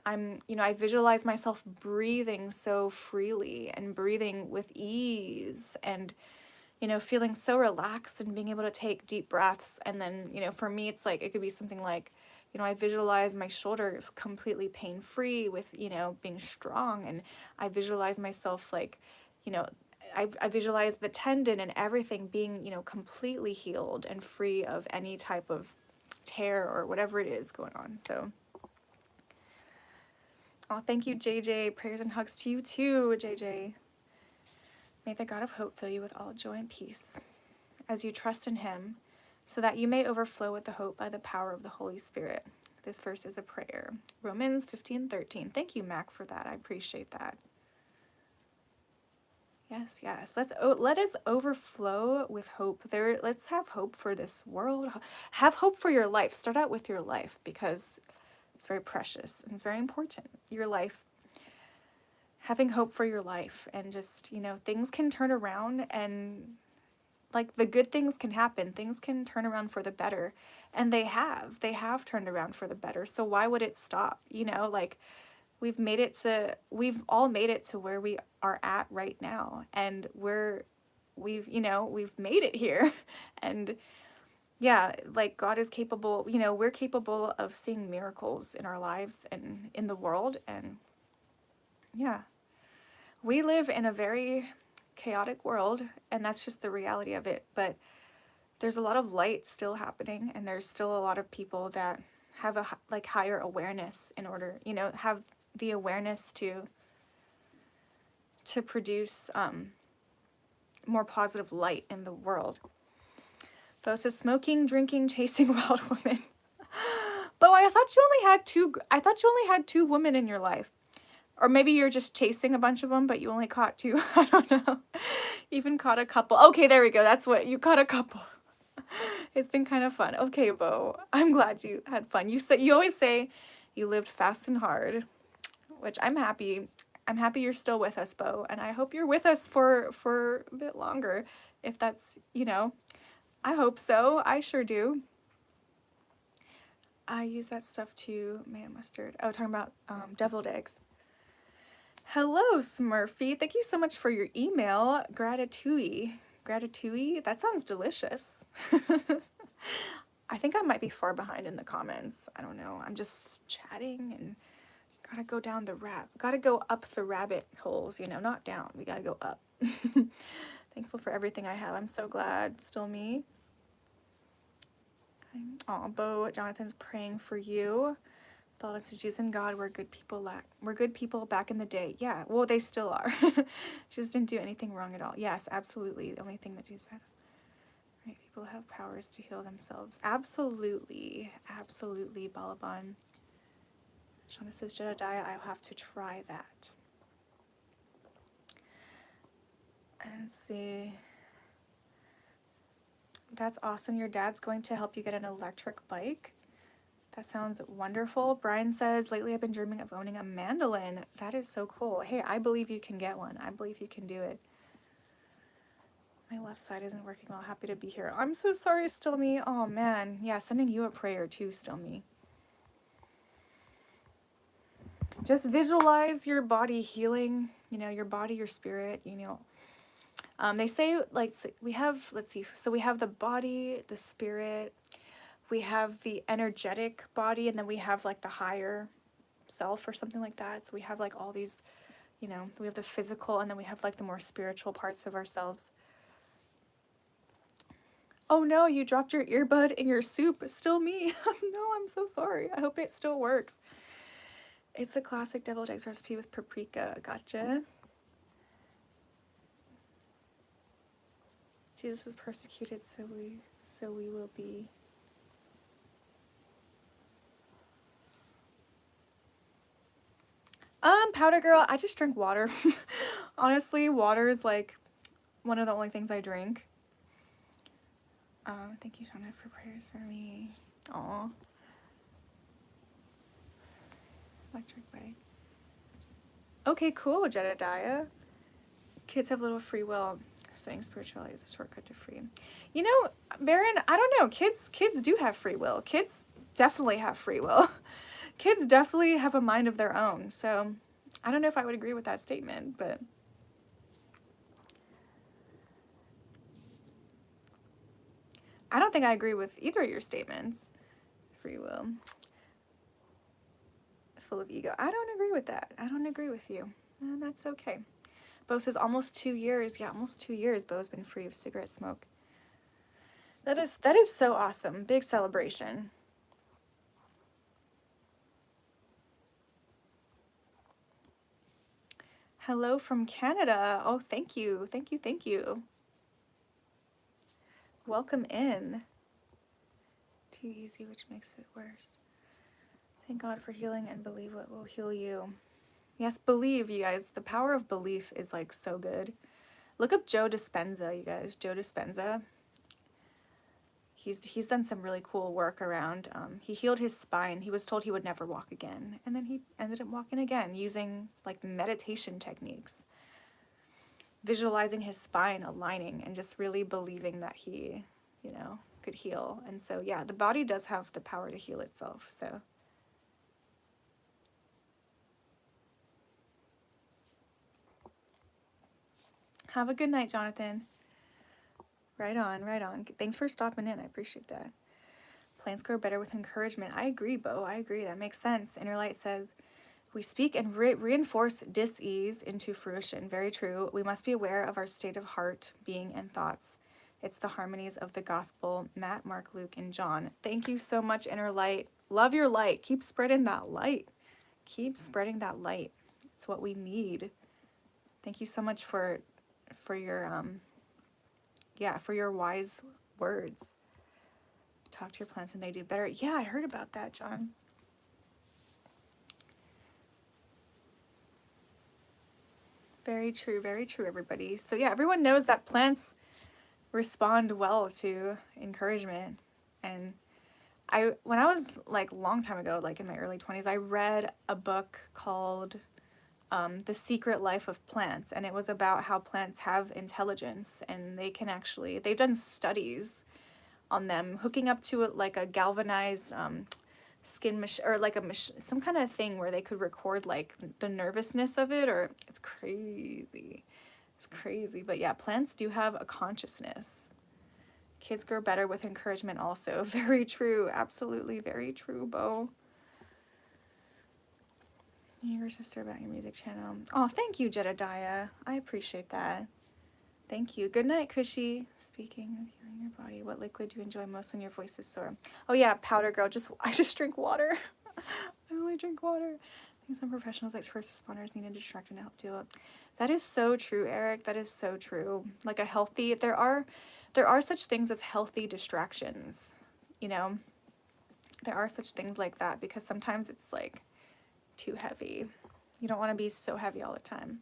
you know, I visualize myself breathing so freely and breathing with ease, and, you know, feeling so relaxed and being able to take deep breaths. And then, you know, for me, it's like, it could be something like, you know, I visualize my shoulder completely pain-free with, you know, being strong. And I visualize myself like, you know, I visualize the tendon and everything being, you know, completely healed and free of any type of tear or whatever it is going on. So, oh, thank you, JJ. Prayers and hugs to you too, JJ. May the God of hope fill you with all joy and peace as you trust in him, so that you may overflow with the hope by the power of the Holy Spirit. This verse is a prayer. Romans 15:13. Thank you, Mac, for that. I appreciate that. Yes, yes. Let us overflow with hope. Let's have hope for this world. Have hope for your life. Start out with your life, because it's very precious and it's very important. Your life, having hope for your life, and just, you know, things can turn around, and like the good things can happen. Things can turn around for the better, and they have turned around for the better. So why would it stop? You know, like we've all made it to where we are at right now, and we've made it here. And yeah, like God is capable, you know, we're capable of seeing miracles in our lives and in the world. And yeah, we live in a very chaotic world, and that's just the reality of it. But there's a lot of light still happening, and there's still a lot of people that have a like higher awareness, in order, you know, have the awareness to produce more positive light in the world. Bo says smoking, drinking, chasing wild women. Bo, I thought you only had two women in your life. Or maybe you're just chasing a bunch of them, but you only caught two. I don't know. Even caught a couple. Okay, there we go. That's what, you caught a couple. It's been kind of fun. Okay, Bo, I'm glad you had fun. You always say you lived fast and hard, which I'm happy. I'm happy you're still with us, Bo, and I hope you're with us for a bit longer. If that's, you know, I hope so. I sure do. I use that stuff too. Man, mustard. Oh, talking about deviled eggs. Hello, Smurfy. Thank you so much for your email. Gratitouille. Gratitouille? That sounds delicious. I think I might be far behind in the comments. I don't know. I'm just chatting and gotta go up the rabbit holes, you know, not down. We gotta go up. Thankful for everything I have. I'm so glad. Still me. Oh, Bo, Jonathan's praying for you. Beloved says, in God, we're good people back in the day. Yeah, well, they still are. Jesus didn't do anything wrong at all. Yes, absolutely. The only thing that Jesus said. Right, people have powers to heal themselves. Absolutely. Absolutely, Balaban. Shauna says, Jedediah, I'll have to try that. And see. That's awesome. Your dad's going to help you get an electric bike. That sounds wonderful. Brian says, lately I've been dreaming of owning a mandolin. That is so cool. Hey, I believe you can get one. I believe you can do it. My left side isn't working well. Happy to be here. I'm so sorry, Still Me. Oh, man. Yeah, sending you a prayer too, Still Me. Just visualize your body healing, you know, your body, your spirit, you know. They say, like, we have, let's see, so we have the body, the spirit, we have the energetic body, and then we have like the higher self or something like that. So we have like all these, you know, we have the physical, and then we have like the more spiritual parts of ourselves. Oh no, you dropped your earbud in your soup. Still me. No, I'm so sorry. I hope it still works. It's a classic deviled eggs recipe with paprika. Gotcha. Jesus was persecuted, so we will be. Powder girl, I just drink water. Honestly, water is like one of the only things I drink. Thank you, Shauna, for prayers for me. Aw. Electric bike. Okay, cool, Jedediah. Kids have little free will. Saying spirituality is a shortcut to free. You know, Baron, I don't know. Kids do have free will. Kids definitely have free will. Kids definitely have a mind of their own. So I don't know if I would agree with that statement, but I don't think I agree with either of your statements. Free will. Full of ego. I don't agree with that. I don't agree with you. And that's okay. Bo says almost 2 years. Yeah, almost 2 years Bo's been free of cigarette smoke. That is so awesome. Big celebration. Hello from Canada. Oh, thank you. Thank you. Thank you. Welcome in. Too easy, which makes it worse. Thank God for healing and believe what will heal you. Yes, believe, you guys. The power of belief is like so good. Look up Joe Dispenza, you guys. Joe Dispenza. He's done some really cool work around. He healed his spine. He was told he would never walk again, and then he ended up walking again using like meditation techniques, visualizing his spine aligning, and just really believing that he, you know, could heal. And so yeah, the body does have the power to heal itself. So. Have a good night, Jonathan. Right on, right on. Thanks for stopping in. I appreciate that. Plants grow better with encouragement. I agree, Bo. I agree. That makes sense. Inner Light says, we speak and reinforce dis-ease into fruition. Very true. We must be aware of our state of heart, being, and thoughts. It's the harmonies of the gospel. Matt, Mark, Luke, and John. Thank you so much, Inner Light. Love your light. Keep spreading that light. Keep spreading that light. It's what we need. Thank you so much for your for your wise words. Talk to your plants and they do better. Yeah, I heard about that, John. Very true, everybody. So yeah, everyone knows that plants respond well to encouragement. And when I was like a long time ago, like in my early 20s, I read a book called The Secret Life of Plants, and it was about how plants have intelligence, and they can actually, they've done studies on them hooking up to it like a galvanized skin machine, or like some kind of thing where they could record like the nervousness of it, or it's crazy. It's crazy. But yeah, plants do have a consciousness. Kids grow better with encouragement also. Very true. Absolutely very true, Bo. Your sister about your music channel. Oh, thank you, Jedediah. I appreciate that. Thank you. Good night, Cushy. Speaking of healing your body, what liquid do you enjoy most when your voice is sore? Oh yeah, powder girl. I just drink water. I only drink water. I think some professionals like first responders need a distractor to help deal with. That is so true, Eric. That is so true. Like a healthy, there are such things as healthy distractions. You know, there are such things like that, because sometimes it's like too heavy. You don't want to be so heavy all the time.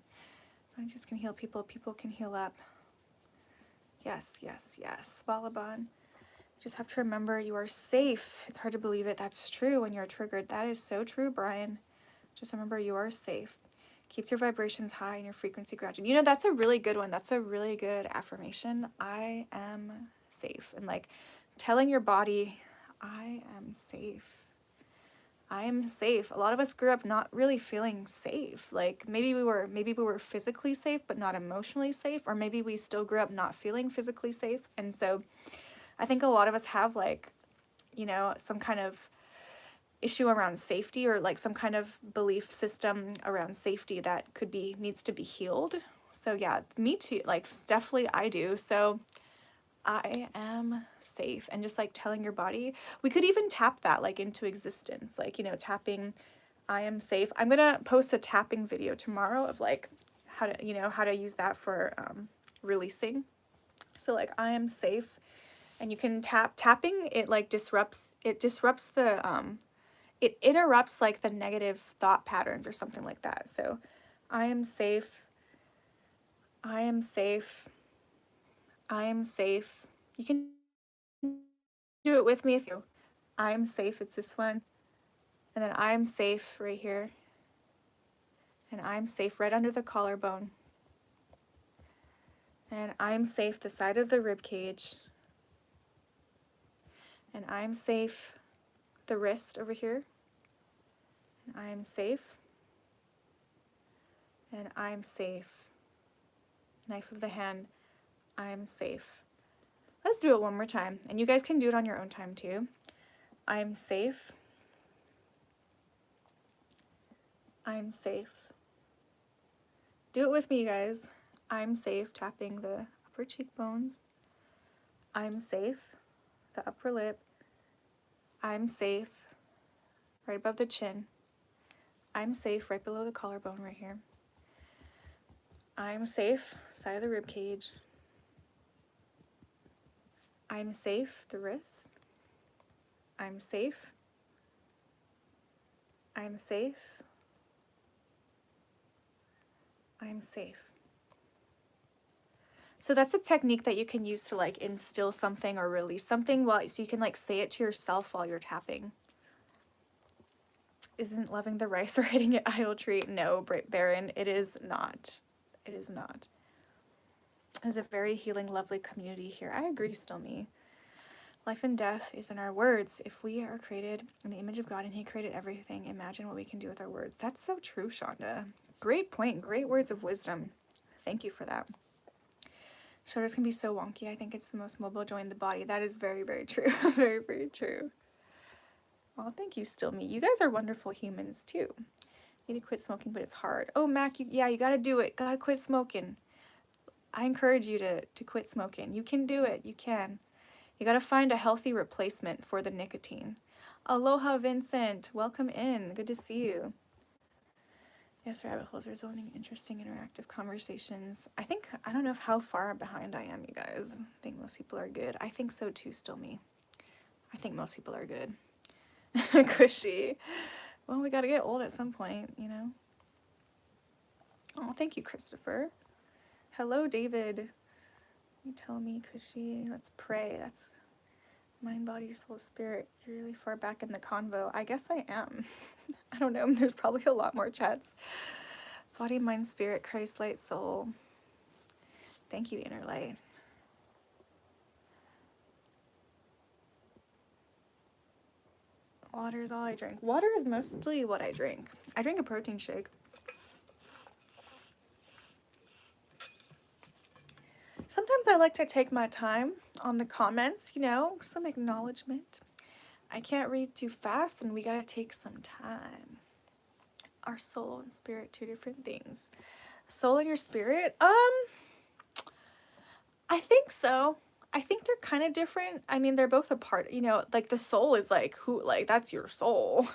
I just can heal people. People can heal up. Yes, yes, yes. Balaban. Just have to remember you are safe. It's hard to believe it. That's true when you're triggered. That is so true, Brian. Just remember you are safe. Keeps your vibrations high and your frequency grounded. You know, that's a really good one. That's a really good affirmation. I am safe. And like telling your body, I am safe. I am safe. A lot of us grew up not really feeling safe. Like maybe we were physically safe, but not emotionally safe. Or maybe we still grew up not feeling physically safe. And so I think a lot of us have like, you know, some kind of issue around safety, or like some kind of belief system around safety that needs to be healed. So yeah, me too. Like definitely I do. So I am safe, and just like telling your body, we could even tap that like into existence, like, you know, tapping I am safe. I'm gonna post a tapping video tomorrow of like how to, you know, how to use that for releasing. So like I am safe, and you can tapping it like disrupts the it interrupts like the negative thought patterns or something like that. So I am safe, I am safe, I am safe. You can do it with me if you. I am safe, it's this one. And then I am safe right here. And I'm safe right under the collarbone. And I'm safe the side of the rib cage. And I'm safe the wrist over here. And I'm safe. And I'm safe. Knife of the hand. I'm safe. Let's do it one more time. And you guys can do it on your own time too. I'm safe. I'm safe. Do it with me, you guys. I'm safe, tapping the upper cheekbones. I'm safe, the upper lip. I'm safe, right above the chin. I'm safe, right below the collarbone right here. I'm safe, side of the rib cage. I'm safe, the wrist. I'm safe. I'm safe. I'm safe. So that's a technique that you can use to like instill something or release something, while so you can like say it to yourself while you're tapping. Isn't loving the rice or hitting it idol treat? No, Baron, it is not. It is not. It's a very healing, lovely community here. I agree, still me. Life and death is in our words. If we are created in the image of God and He created everything, imagine what we can do with our words. That's so true, Shonda. Great point. Great words of wisdom. Thank you for that. Shoulders can be so wonky. I think it's the most mobile joint in the body. That is very, very true. Very, very true. Well, thank you, still me. You guys are wonderful humans too. You need to quit smoking, but it's hard. Oh, Mac, you gotta do it. Gotta quit smoking. I encourage you to quit smoking. You can do it. You can. You gotta find a healthy replacement for the nicotine. Aloha, Vincent. Welcome in. Good to see you. Yes, rabbit holes are resulting in interesting interactive conversations. I don't know how far behind I am, you guys. I think most people are good. I think so too, still me. I think most people are good. Cushy. Well, we gotta get old at some point, you know? Oh, thank you, Christopher. Hello, David. You tell me, Cushy. Let's pray. That's mind, body, soul, spirit. You're really far back in the convo. I guess I am. I don't know. There's probably a lot more chats. Body, mind, spirit, Christ, light, soul. Thank you, inner light. Water is all I drink. Water is mostly what I drink. I drink a protein shake. Sometimes I like to take my time on the comments, you know, some acknowledgement. I can't read too fast, and we gotta take some time. Our soul and spirit, two different things. Soul and your spirit? I think so. I think they're kind of different. I mean, they're both a part, you know, like the soul is like who, like that's your soul.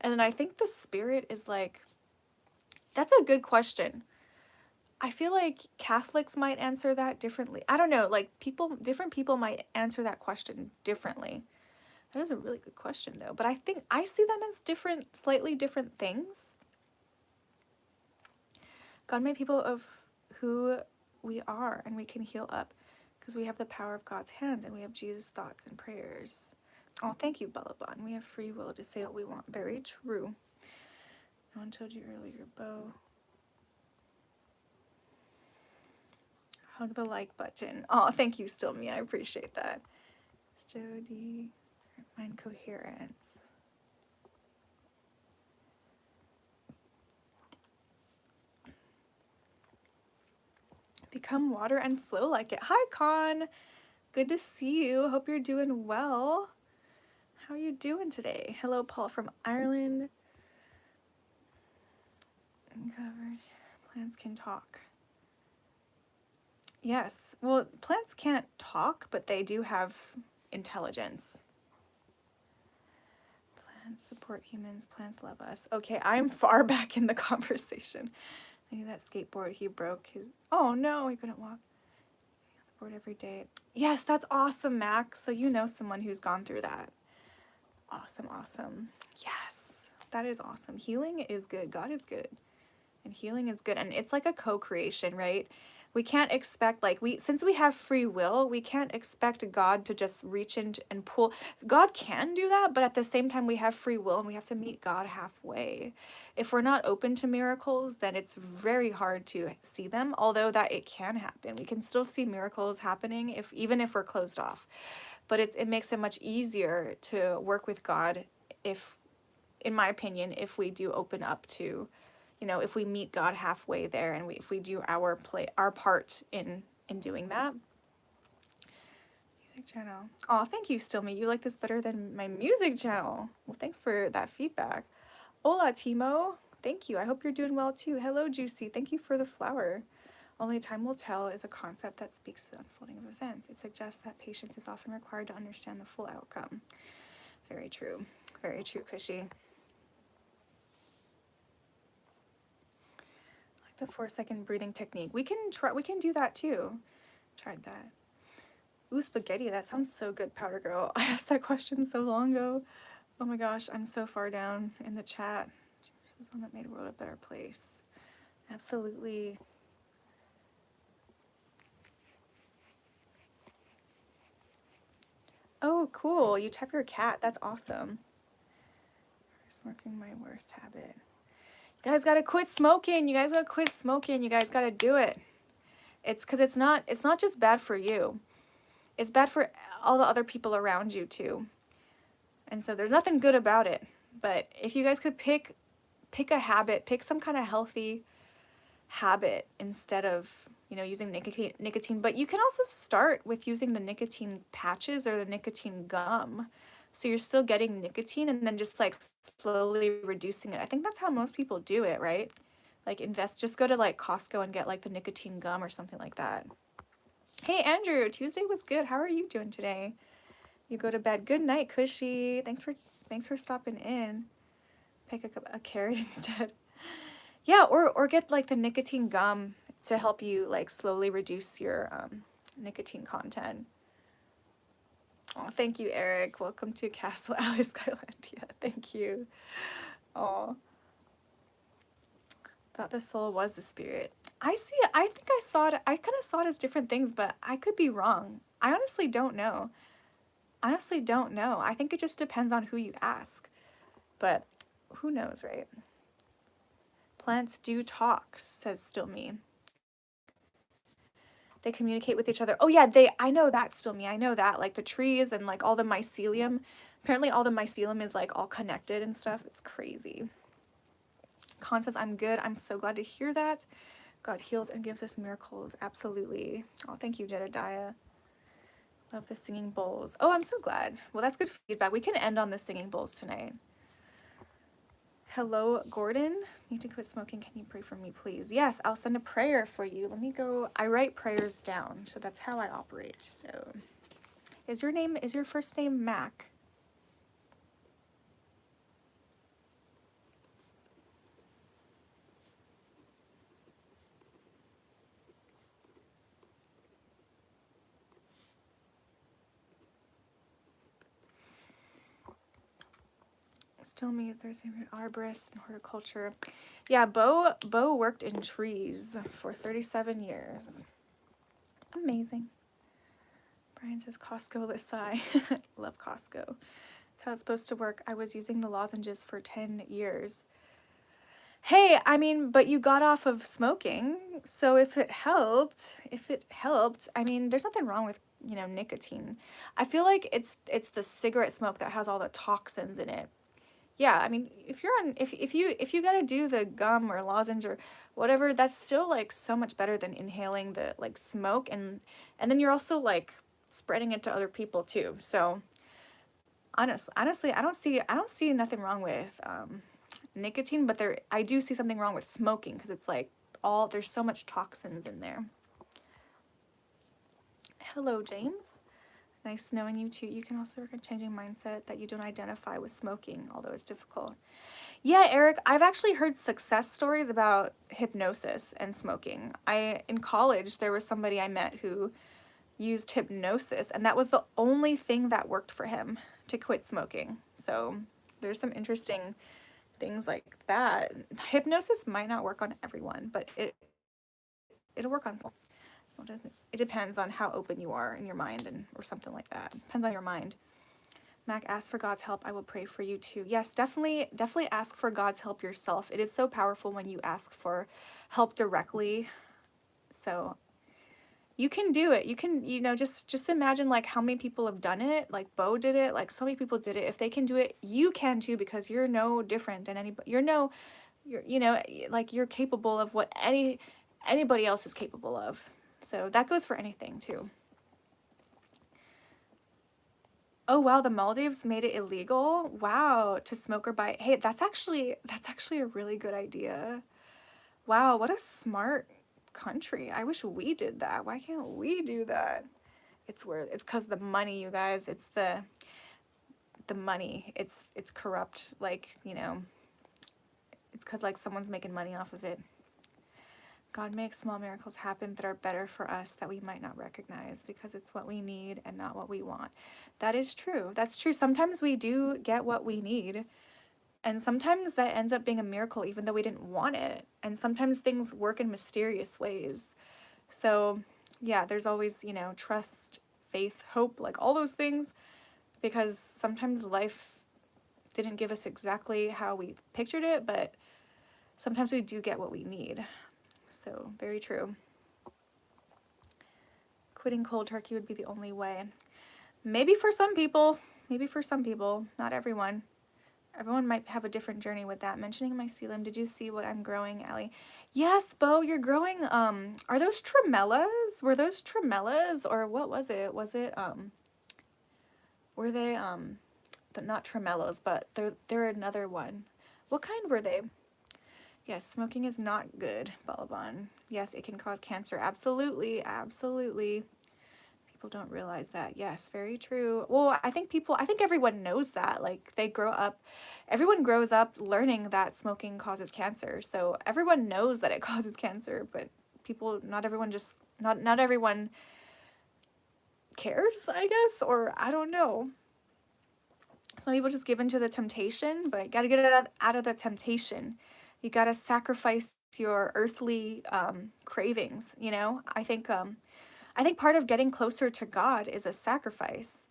And then I think the spirit is like, that's a good question. I feel like Catholics might answer that differently. I don't know, like different people might answer that question differently. That is a really good question though. But I think I see them as different, slightly different things. God made people of who we are, and we can heal up because we have the power of God's hands, and we have Jesus' thoughts and prayers. Oh, thank you, Balaban. We have free will to say what we want. Very true. No one told you earlier, Bo. Hug the like button. Oh, thank you, still me. I appreciate that. Jody, mind coherence. Become water and flow like it. Hi, Con. Good to see you. Hope you're doing well. How are you doing today? Hello, Paul from Ireland. Uncovered. Plants can talk. Yes. Well, plants can't talk, but they do have intelligence. Plants support humans, plants love us. Okay, I'm far back in the conversation. Maybe that skateboard, he broke his. Oh no, he couldn't walk. Board every day. Yes, that's awesome, Max. So you know someone who's gone through that. Awesome, awesome. Yes, that is awesome. Healing is good. God is good. And healing is good. And it's like a co-creation, right? We can't expect, like, since we have free will, we can't expect God to just reach in and pull. God can do that, but at the same time we have free will and we have to meet God halfway. If we're not open to miracles, then it's very hard to see them, although that it can happen. We can still see miracles happening even if we're closed off. But it makes it much easier to work with God if, in my opinion, if we do open up to, if we meet God halfway there, and if we do our part in doing that. Music channel. Oh, thank you, Stillme. You like this better than my music channel. Well, thanks for that feedback. Hola, Timo. Thank you. I hope you're doing well too. Hello, Juicy. Thank you for the flower. Only time will tell is a concept that speaks to the unfolding of events. It suggests that patience is often required to understand the full outcome. Very true. Very true, Cushy. The 4-second breathing technique. We can do that too. Tried that. Ooh, spaghetti. That sounds so good, Powder Girl. I asked that question so long ago. Oh my gosh, I'm so far down in the chat. Jesus was one that made the world a better place. Absolutely. Oh, cool. You type your cat. That's awesome. Smoking, my worst habit. You guys gotta quit smoking. You guys gotta quit smoking. You guys gotta do it. It's because it's not just bad for you. It's bad for all the other people around you too. And so there's nothing good about it. But if you guys could pick a habit, pick some kind of healthy habit instead of, using nicotine. But you can also start with using the nicotine patches or the nicotine gum. So you're still getting nicotine and then just like slowly reducing it. I think that's how most people do it, right? Like just go to like Costco and get like the nicotine gum or something like that. Hey Andrew, Tuesday was good. How are you doing today? You go to bed. Good night, Cushy. Thanks for stopping in. Pick a carrot instead. Yeah, or get like the nicotine gum to help you like slowly reduce your nicotine content. Oh, thank you, Eric. Welcome to Castle Alice Skylandia. Thank you. Oh, thought the soul was the spirit. I see it. I think I saw it. I kind of saw it as different things, but I could be wrong. I honestly don't know. I think it just depends on who you ask. But who knows, right? Plants do talk, says Stillme. They communicate with each other. Oh yeah, I know that, Stillme. I know that. Like the trees and like all the mycelium. Apparently all the mycelium is like all connected and stuff. It's crazy. Con says, I'm good. I'm so glad to hear that. God heals and gives us miracles. Absolutely. Oh, thank you, Jedediah. Love the singing bowls. Oh, I'm so glad. Well, that's good feedback. We can end on the singing bowls tonight. Hello, Gordon. Need to quit smoking. Can you pray for me, please? Yes, I'll send a prayer for you. Let me go. I write prayers down, so that's how I operate. So, is your first name Mac? Still me, there's an arborist and horticulture. Yeah, Bo worked in trees for 37 years. Amazing. Brian says Costco Lisai. Love Costco. That's how it's supposed to work. I was using the lozenges for 10 years. Hey, I mean, but you got off of smoking, so if it helped, I mean, there's nothing wrong with, nicotine. I feel like it's the cigarette smoke that has all the toxins in it. Yeah, I mean, if you gotta do the gum or lozenge or whatever, that's still like so much better than inhaling the like smoke, and then you're also like spreading it to other people too. So honestly, I don't see nothing wrong with nicotine, but I do see something wrong with smoking because it's like there's so much toxins in there. Hello, James. Nice knowing you too. You can also work on changing mindset that you don't identify with smoking, although it's difficult. Yeah, Eric, I've actually heard success stories about hypnosis and smoking. In college, there was somebody I met who used hypnosis, and that was the only thing that worked for him to quit smoking. So there's some interesting things like that. Hypnosis might not work on everyone, but it'll work on some. It depends on how open you are in your mind, and or something like that. Depends on your mind. Mac, ask for God's help. I will pray for you too. Yes, definitely ask for God's help yourself. It is so powerful when you ask for help directly. So you can do it. You can, just imagine like how many people have done it. Like Bo did it. Like so many people did it. If they can do it, you can too, because you're no different than anybody. You're capable of what anybody else is capable of. So that goes for anything too. Oh wow, the Maldives made it illegal. Wow, to smoke or buy. Hey, that's actually a really good idea. Wow, what a smart country. I wish we did that. Why can't we do that? It's because the money, you guys. It's the money. It's corrupt. Like, it's because like someone's making money off of it. God makes small miracles happen that are better for us that we might not recognize because it's what we need and not what we want. That is true. That's true. Sometimes we do get what we need, and sometimes that ends up being a miracle even though we didn't want it. And sometimes things work in mysterious ways. So yeah, there's always, trust, faith, hope, like all those things, because sometimes life didn't give us exactly how we pictured it, but sometimes we do get what we need. So very true. Quitting cold turkey would be the only way. Maybe for some people, not everyone. Everyone might have a different journey with that. Mentioning my coelom, did you see what I'm growing, Ellie? Yes, Bo, you're growing, are those tremellas? Were those tremellas, or what was it? Was it, were they, but not tremellos, but they're another one. What kind were they? Yes, smoking is not good, Balaban. Yes, it can cause cancer. Absolutely, absolutely. People don't realize that. Yes, very true. Well, I think everyone knows that. Like, everyone grows up learning that smoking causes cancer. So everyone knows that it causes cancer, but not everyone cares, I guess, or I don't know. Some people just give into the temptation, but you got to get it out of the temptation. You got to sacrifice your earthly cravings, I think part of getting closer to God is a sacrifice.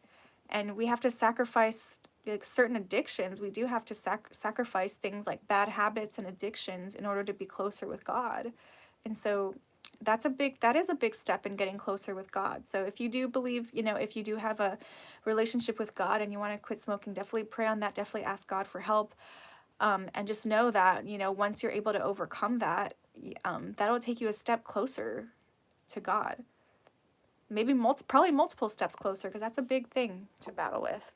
And we have to sacrifice like certain addictions. We do have to sacrifice things like bad habits and addictions in order to be closer with God. And so that is a big step in getting closer with God. So if you do believe, if you do have a relationship with God and you want to quit smoking, definitely pray on that. Definitely ask God for help. And just know that, once you're able to overcome that, that'll take you a step closer to God. Maybe probably multiple steps closer, because that's a big thing to battle with.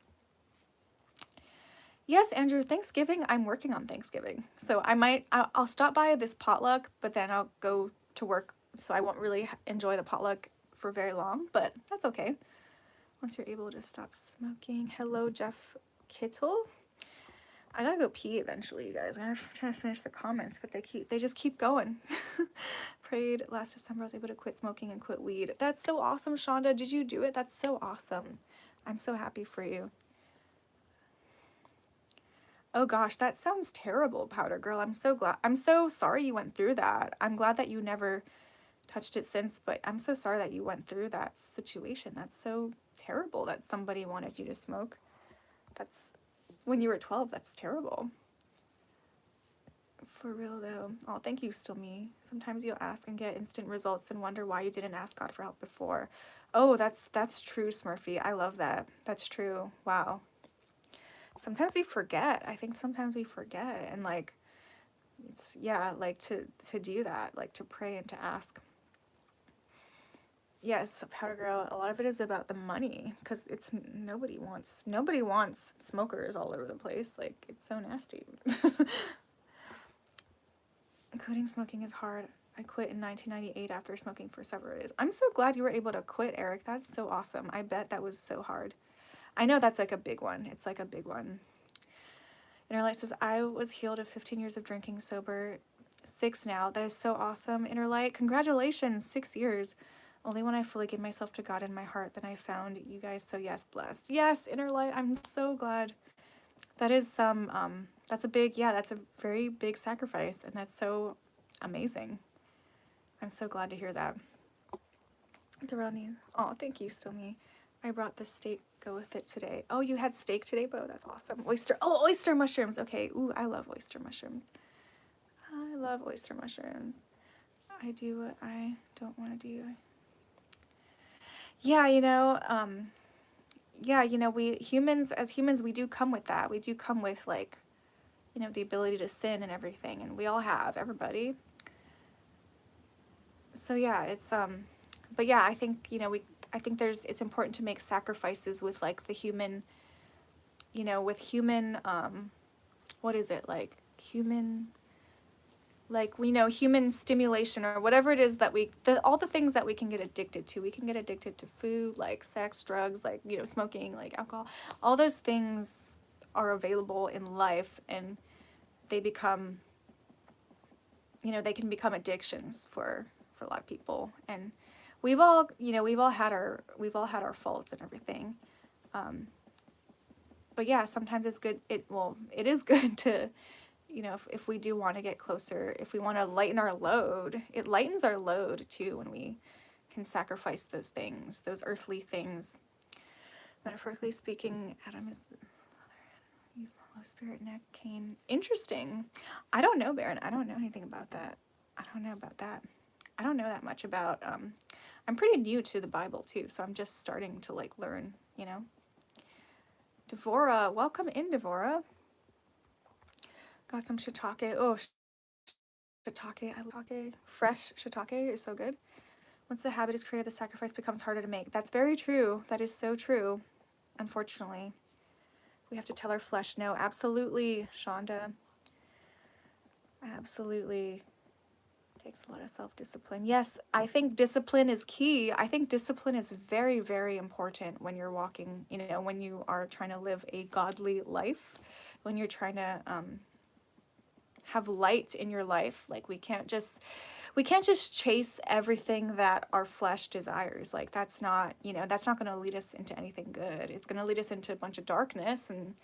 Yes, Andrew, Thanksgiving, I'm working on Thanksgiving. So I'll stop by this potluck, but then I'll go to work, so I won't really enjoy the potluck for very long, but that's okay. Once you're able to stop smoking. Hello, Jeff Kittle. I gotta go pee eventually, you guys. I'm trying to finish the comments, but they just keep going. Prayed last December I was able to quit smoking and quit weed. That's so awesome, Shonda. Did you do it? That's so awesome. I'm so happy for you. Oh gosh, that sounds terrible, Powder Girl. I'm so sorry you went through that. I'm glad that you never touched it since, but I'm so sorry that you went through that situation. That's so terrible that somebody wanted you to smoke. That's when you were 12, that's terrible. For real though. Oh, thank you, Still Me. Sometimes you'll ask and get instant results and wonder why you didn't ask God for help before. Oh, that's true, Smurfy. I love that. That's true. Wow. Sometimes we forget. I think sometimes we forget, and like, it's, yeah, like to do that, like to pray and to ask. Yes, Powder Girl, a lot of it is about the money, because nobody wants smokers all over the place. Like, it's so nasty. Quitting smoking is hard. I quit in 1998 after smoking for several days. I'm so glad you were able to quit, Eric. That's so awesome. I bet that was so hard. I know that's like a big one. It's like a big one. Inner Light says, I was healed of 15 years of drinking, sober 6 now. That is so awesome. Inner Light, congratulations, 6 years. Only when I fully gave myself to God in my heart, then I found you guys. So yes, blessed. Yes, Inner Light, I'm so glad. That is some, that's a big, yeah, that's a very big sacrifice. And that's so amazing. I'm so glad to hear that. Durrani, oh, thank you, Stomy. I brought the steak, go with it today. Oh, you had steak today, Bo? That's awesome. Oyster mushrooms. Okay, ooh, I love oyster mushrooms. I love oyster mushrooms. I do what I don't want to do. Yeah, we humans, as humans, we do come with that. We do come with, like, the ability to sin and everything, and we all have, everybody. So yeah, but yeah, I think, I think it's important to make sacrifices with, like, the human, with human, what is it, like, human, like, we know human stimulation or whatever it is that all the things that we can get addicted to. We can get addicted to food, like sex, drugs, like, smoking, like alcohol. All those things are available in life, and they become, they can become addictions for a lot of people. And we've all had our faults and everything. But yeah, sometimes it's good. It is good to, if we do want to get closer, if we want to lighten our load, it lightens our load too when we can sacrifice those things, those earthly things. Metaphorically speaking, Adam is the Father, Holy Spirit, neck, Cain. Interesting. I don't know, Baron. I don't know anything about that. I don't know about that. I don't know that much about, I'm pretty new to the Bible too, so I'm just starting to, like, learn, Devora, welcome in, Devora. Got some shiitake. Oh, shiitake. I love shiitake. Fresh shiitake is so good. Once the habit is created, the sacrifice becomes harder to make. That's very true. That is so true. Unfortunately, we have to tell our flesh no. Absolutely, Shonda. Absolutely. Takes a lot of self-discipline. Yes, I think discipline is key. I think discipline is very, very important when you're walking, when you are trying to live a godly life, when you're trying to have light in your life. Like, we can't just chase everything that our flesh desires. Like, that's not going to lead us into anything good. It's going to lead us into a bunch of darkness and,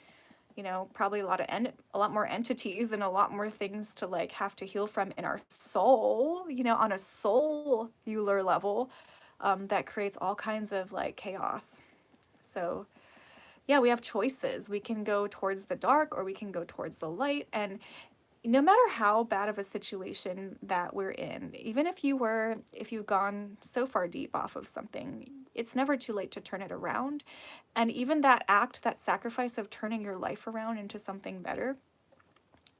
probably a lot more entities and a lot more things to, like, have to heal from in our soul, on a cellular level, that creates all kinds of, like, chaos. So yeah, we have choices. We can go towards the dark or we can go towards the light. And no matter how bad of a situation that we're in, even if you've gone so far deep off of something, it's never too late to turn it around. And even that sacrifice of turning your life around into something better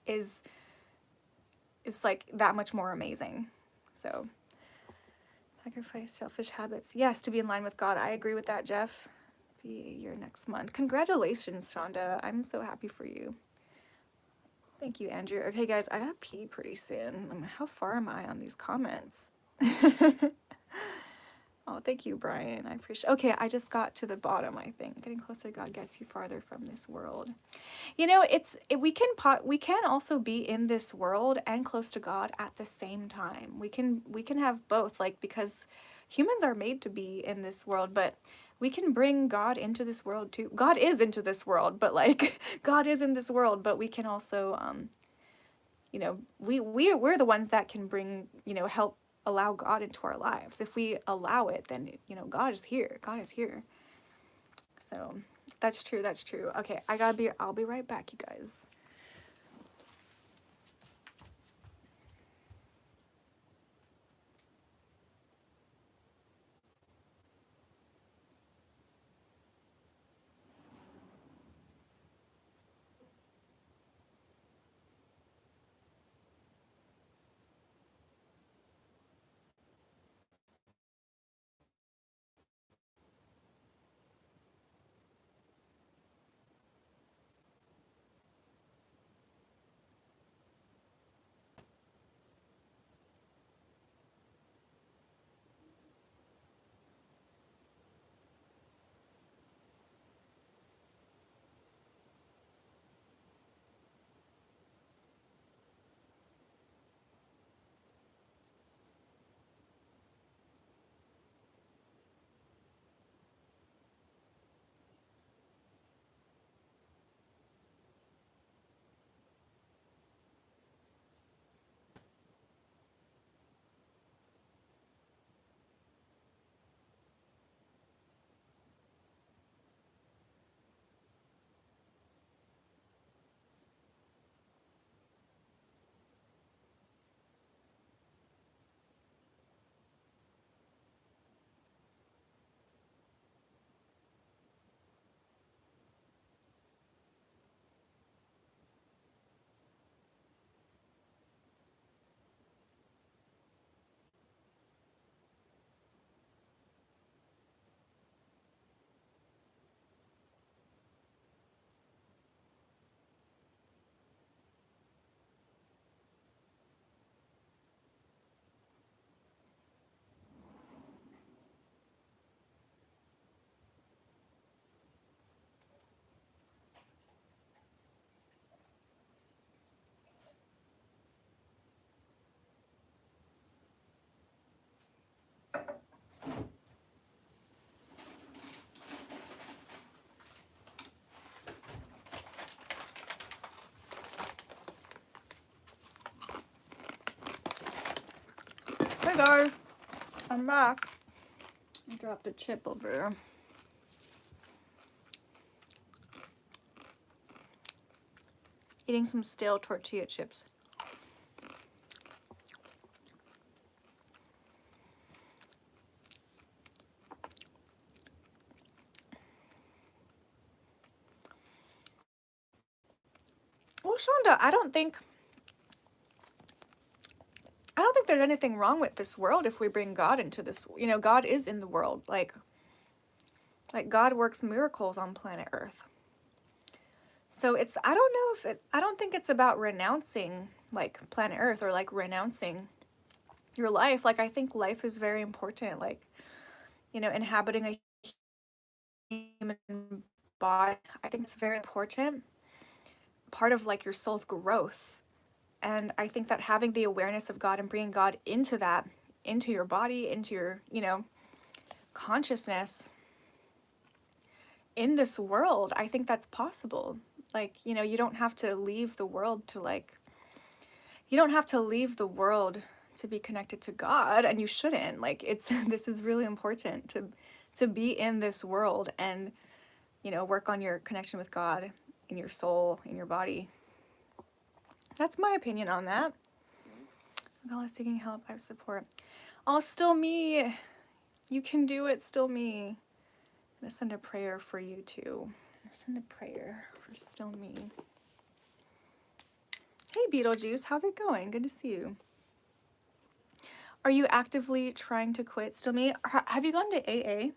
is like that much more amazing. So, sacrifice selfish habits. Yes, to be in line with God. I agree with that, Jeff. Be a year next month. Congratulations, Shonda. I'm so happy for you. Thank you, Andrew. Okay, guys, I gotta pee pretty soon. How far am I on these comments? Oh, thank you, Brian. I appreciate. Okay, I just got to the bottom. I think getting closer to God gets you farther from this world. We can also be in this world and close to God at the same time. We can have both, like, because humans are made to be in this world, but we can bring God into this world too. God is into this world, but, like, God is in this world, but we can also, we're the ones that can bring, help allow God into our lives. If we allow it, then, God is here. God is here. So that's true. That's true. Okay, I'll be right back, you guys. guys, I'm back. I dropped a chip over there. Eating some stale tortilla chips. Well, Shonda, I don't think there's anything wrong with this world if we bring God into this. You know, God is in the world. Like God works miracles on planet Earth. So it's, I don't know if it, I don't think it's about renouncing like planet Earth or like renouncing your life. Like, I think life is very important. Like, you know, inhabiting a human body, I think it's very important. Part of like your soul's growth. And I think that having the awareness of God and bringing God into that, into your body, into your, you know, consciousness in this world, I think that's possible. Like, you know, you don't have to leave the world to like, you don't have to leave the world to be connected to God, and you shouldn't. Like, it's, this is really important to be in this world and, you know, work on your connection with God in your soul, in your body. That's my opinion on that. God is seeking help, I have support. Oh, still me. You can do it, still me. I'm gonna send a prayer for you too. Send a prayer for still me. Hey Beetlejuice, how's it going? Good to see you. Are you actively trying to quit still me? Have you gone to AA?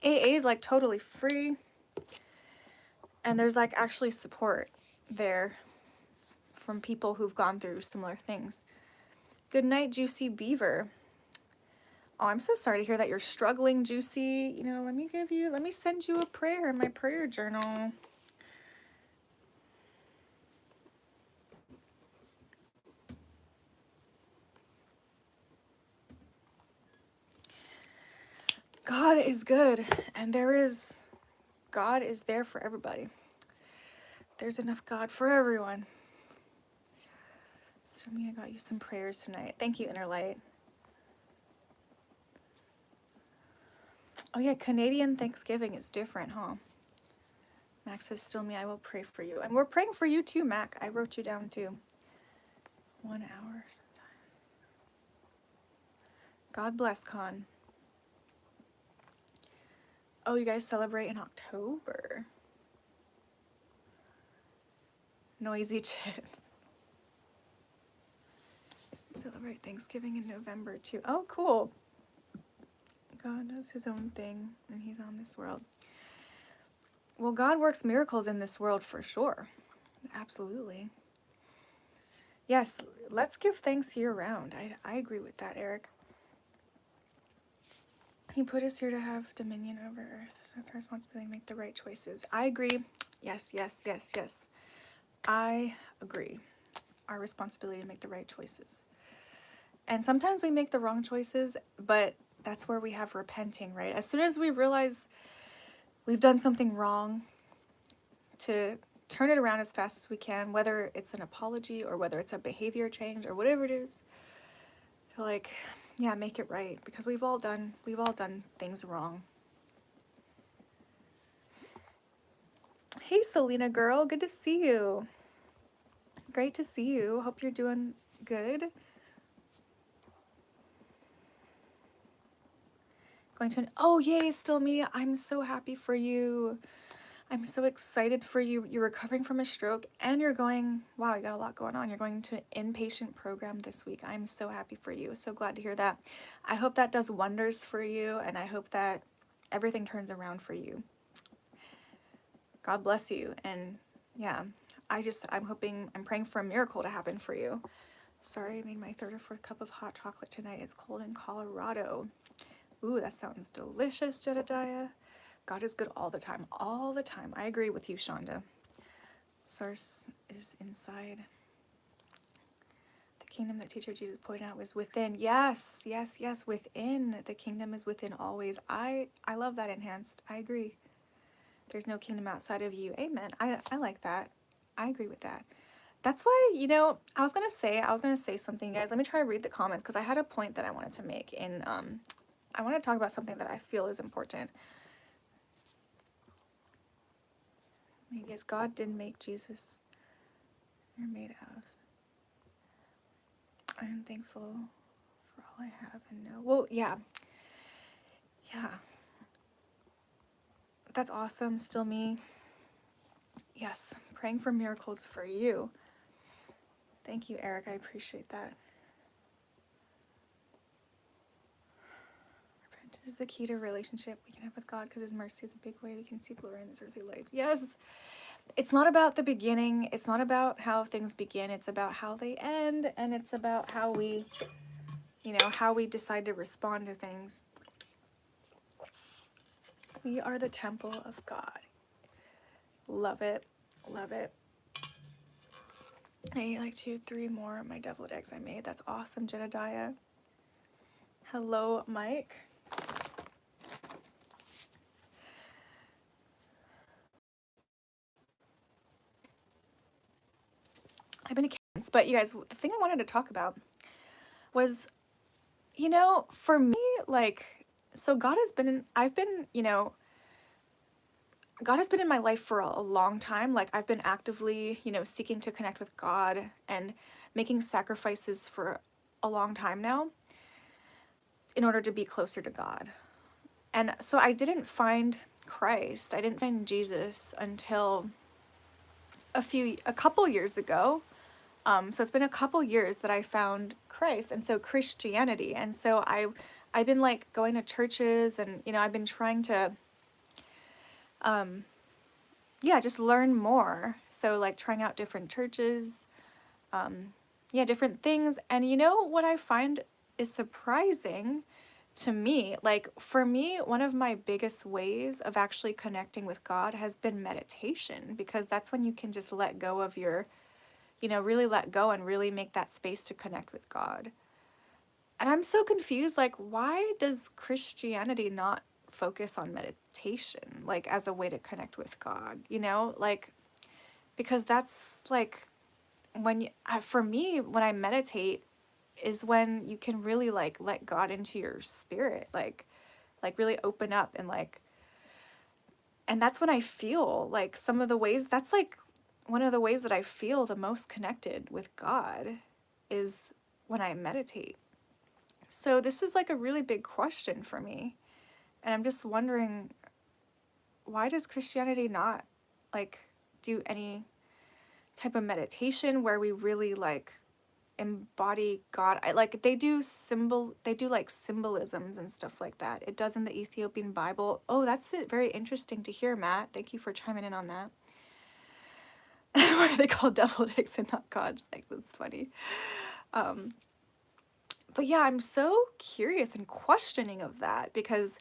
AA is like totally free, and there's like actually support there from people who've gone through similar things. Good night, Juicy Beaver. Oh, I'm so sorry to hear that you're struggling, Juicy. You know, let me send you a prayer in my prayer journal. God is good, and God is there for everybody. There's enough God for everyone. So I got you some prayers tonight. Thank you, Inner Light. Oh yeah, Canadian Thanksgiving is different, huh? Max says, still me, I will pray for you. And we're praying for you too, Mac. I wrote you down too. 1 hour sometime. God bless, Con. Oh, you guys celebrate in October. Noisy chips. Celebrate Thanksgiving in November too. Oh, cool. God does his own thing and he's on this world. Well, God works miracles in this world for sure. Absolutely. Yes, let's give thanks year round. I agree with that, Eric. He put us here to have dominion over earth. So it's our responsibility to make the right choices. I agree. Yes, yes, yes, yes. I agree. Our responsibility to make the right choices. And sometimes we make the wrong choices, but that's where we have repenting, right? As soon as we realize we've done something wrong, to turn it around as fast as we can, whether it's an apology or whether it's a behavior change or whatever it is, like, yeah, make it right, because we've all done things wrong. Hey, Selena girl, good to see you. Great to see you. Hope you're doing good. Going to oh yay, still me. I'm so happy for you. I'm so excited for you. You're recovering from a stroke and you're going, wow, you got a lot going on. You're going to an inpatient program this week. I'm so happy for you. So glad to hear that. I hope that does wonders for you, and I hope that everything turns around for you. God bless you. And yeah, I'm praying for a miracle to happen for you. Sorry, I made my third or fourth cup of hot chocolate tonight. It's cold in Colorado. Ooh, that sounds delicious, Jedediah. God is good all the time. All the time. I agree with you, Shonda. Source is inside the kingdom that teacher Jesus pointed out was within. Yes, yes, yes, within. The kingdom is within always. I love that enhanced. I agree. There's no kingdom outside of you. Amen. I like that. I agree with that. That's why, I was gonna say something, guys. Let me try to read the comments because I had a point that I wanted to make in I want to talk about something that I feel is important. Yes, God did make Jesus. You're made of. I am thankful for all I have and know. Well, yeah. Yeah. That's awesome. Still me. Yes. Praying for miracles for you. Thank you, Eric. I appreciate that. Repentance is the key to a relationship we can have with God because His mercy is a big way we can see glory in this earthly life. Yes. It's not about the beginning. It's not about how things begin. It's about how they end. And it's about how we, how we decide to respond to things. We are the temple of God. Love it. Love it. I ate like 2, 3 more of my deviled eggs I made. That's awesome, Jedediah. Hello, Mike. I've been to camps, but you guys, the thing I wanted to talk about was, for me, like, so God has been, God has been in my life for a long time. Like, I've been actively, seeking to connect with God and making sacrifices for a long time now in order to be closer to God. And so I didn't find Christ, I didn't find Jesus until a couple years ago. So it's been a couple years that I found Christ, and so Christianity. And so I've been like going to churches, and I've been trying to just learn more. So like trying out different churches, different things. And what I find is surprising to me, like for me, one of my biggest ways of actually connecting with God has been meditation, because that's when you can just let go of your, really let go and really make that space to connect with God. And I'm so confused, like, why does Christianity not focus on meditation, like as a way to connect with God, like, because that's like for me, when I meditate is when you can really like let God into your spirit, like really open up and that's when I feel like some of the ways, that's like one of the ways that I feel the most connected with God is when I meditate. So this is like a really big question for me. And I'm just wondering, why does Christianity not like do any type of meditation where we really like embody God? They do like symbolisms and stuff like that. It does in the Ethiopian Bible. Oh, that's it. Very interesting to hear, Matt. Thank you for chiming in on that. Why are they called deviled eggs and not gods? Like, that's funny. But yeah, I'm so curious and questioning of that because,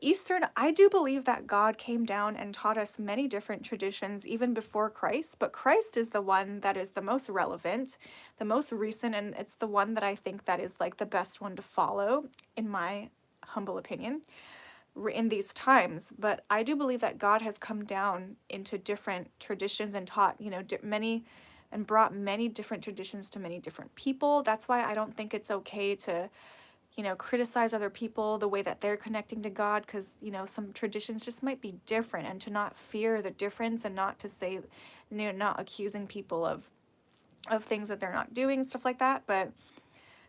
Eastern, I do believe that God came down and taught us many different traditions even before Christ, but Christ is the one that is the most relevant, the most recent, and it's the one that I think that is like the best one to follow, in my humble opinion, in these times. But I do believe that God has come down into different traditions and taught, many and brought many different traditions to many different people. That's why I don't think it's okay to, criticize other people, the way that they're connecting to God, because, some traditions just might be different, and to not fear the difference and not to say, not accusing people of things that they're not doing, stuff like that. But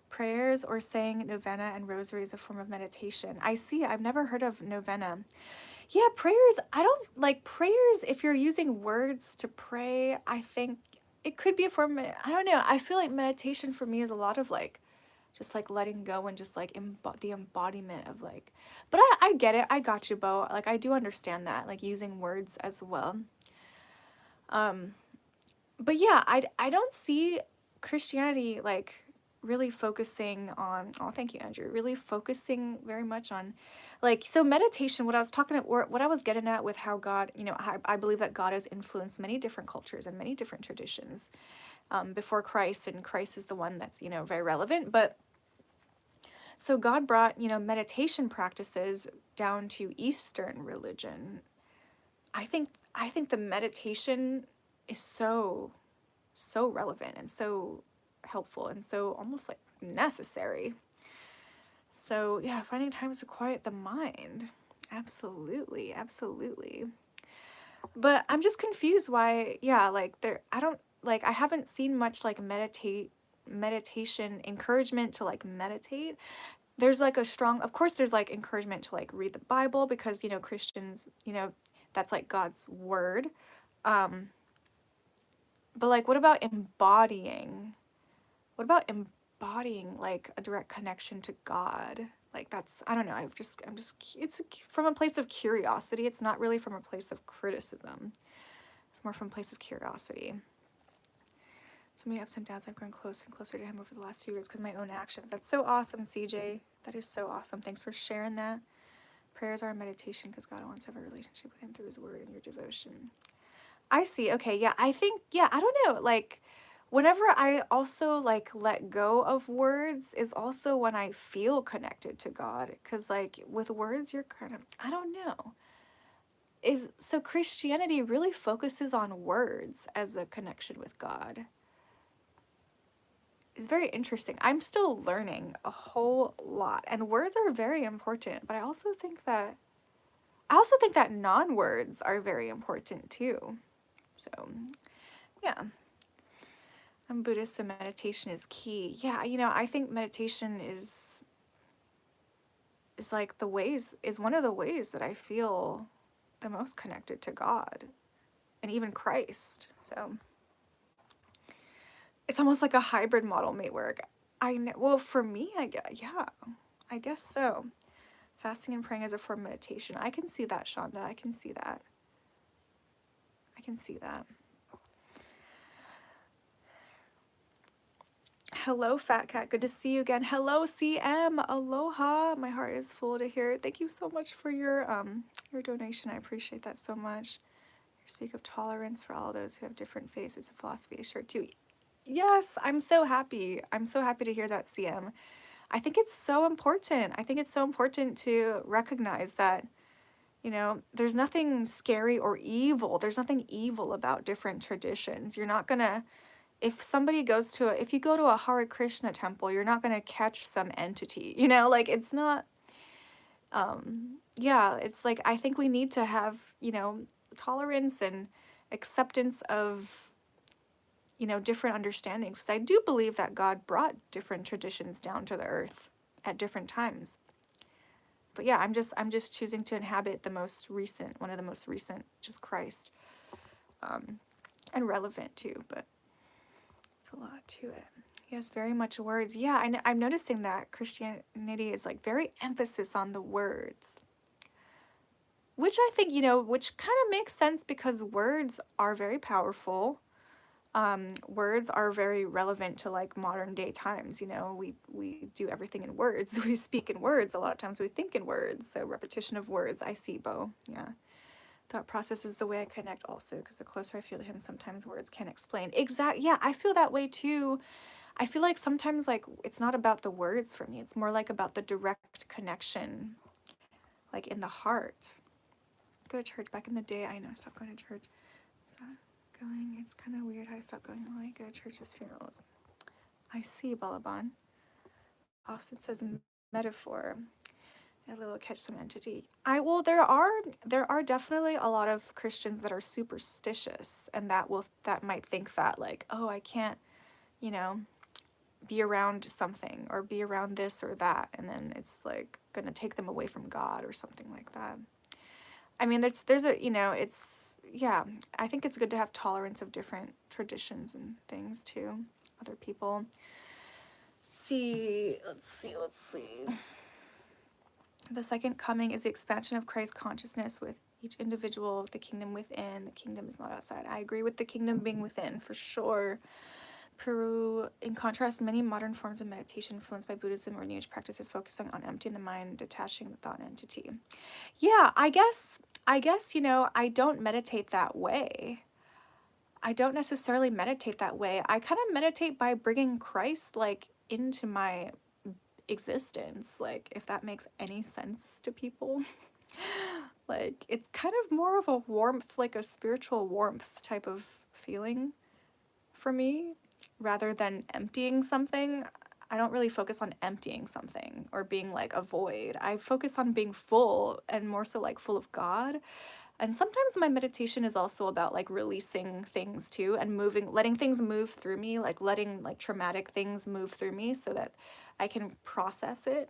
prayers or saying novena and rosary is a form of meditation. I've never heard of novena. Yeah, prayers, I don't like prayers. If you're using words to pray, I think it could be a form of, I don't know. I feel like meditation for me is a lot of like, just like letting go and just like the embodiment of like, but I get it. I got you, Bo. Like, I do understand that, like using words as well. But yeah, I don't see Christianity like really focusing on, oh, thank you, Andrew, really focusing very much on like, so meditation, what I was getting at with how God, I believe that God has influenced many different cultures and many different traditions. before Christ, and Christ is the one that's, you know, very relevant. But so God brought, you know, meditation practices down to Eastern religion. I think the meditation is so relevant and so helpful and so almost like necessary. So yeah, finding times to quiet the mind. Absolutely, absolutely. But I'm just confused why, yeah, like there, I don't, like, I haven't seen much like meditation encouragement to like meditate. There's like a strong, of course there's like encouragement to like read the Bible, because, you know, Christians, you know, that's like God's word. Um, but like, what about embodying? What about embodying like a direct connection to God? Like that's, I don't know, it's from a place of curiosity. It's not really from a place of criticism. It's more from a place of curiosity. So many ups and downs. I've grown closer and closer to him over the last few years because of my own action. That's so awesome, CJ. That is so awesome. Thanks for sharing that. Prayers are a meditation because God wants to have a relationship with him through his word and your devotion. I see. Okay, yeah, I think, yeah, I don't know, like, whenever I also, like, let go of words is also when I feel connected to God, because, like, with words, you're kind of, I don't know. So Christianity really focuses on words as a connection with God. It's very interesting. I'm still learning a whole lot, and words are very important, but I also think that non-words are very important too. So, yeah. I'm Buddhist, so meditation is key. Yeah, you know, I think meditation is like is one of the ways that I feel the most connected to God and even Christ. So it's almost like a hybrid model may work. Well, for me, I guess, yeah, I guess so. Fasting and praying as a form of meditation. I can see that, Shonda. I can see that. I can see that. Hello, Fat Cat. Good to see you again. Hello, CM. Aloha. My heart is full to hear. Thank you so much for your donation. I appreciate that so much. You speak of tolerance for all those who have different faiths and philosophies. Sure, too. Yes, I'm so happy. I'm so happy to hear that, CM. I think it's so important. I think it's so important to recognize that, you know, there's nothing scary or evil. There's nothing evil about different traditions. You're not gonna, if you go to a Hare Krishna temple, you're not gonna catch some entity, you know, like it's not, yeah, it's like, I think we need to have, you know, tolerance and acceptance of, you know, different understandings. Because I do believe that God brought different traditions down to the earth at different times. But yeah, I'm just choosing to inhabit one of the most recent, which is Christ, and relevant too. But it's a lot to it. Yes, very much words. Yeah, I'm noticing that Christianity is like very emphasis on the words, which I think, you know, which kind of makes sense because words are very powerful. Words are very relevant to like modern day times. You know, we do everything in words. We speak in words. A lot of times we think in words. So repetition of words. I see, Bo. Yeah. Thought process is the way I connect also, because the closer I feel to him, sometimes words can't explain. Yeah, I feel that way too. I feel like sometimes like it's not about the words for me. It's more like about the direct connection, like in the heart. Go to church back in the day. I know I stopped going to church. So going, it's kind of weird how I stopped going when I go to church's funerals. I see, Balaban. Austin says metaphor. A little catch some entity. Well, there are definitely a lot of Christians that are superstitious, and that might think that like, oh, I can't, you know, be around something or be around this or that, and then it's like gonna take them away from God or something like that. I mean, there's a, you know, it's, yeah, I think it's good to have tolerance of different traditions and things too. Other people. Let's see. The second coming is the expansion of Christ's consciousness with each individual, the kingdom within. The kingdom is not outside. I agree with the kingdom being within, for sure. Peru, in contrast, many modern forms of meditation influenced by Buddhism or New Age practices focusing on emptying the mind, detaching the thought entity. Yeah, I guess, you know, I don't meditate that way. I don't necessarily meditate that way. I kind of meditate by bringing Christ like into my existence, like if that makes any sense to people. Like it's kind of more of a warmth, like a spiritual warmth type of feeling for me rather than emptying something. I don't really focus on emptying something or being like a void. I focus on being full and more so like full of God. And sometimes my meditation is also about like releasing things too and moving, letting things move through me, like letting like traumatic things move through me so that I can process it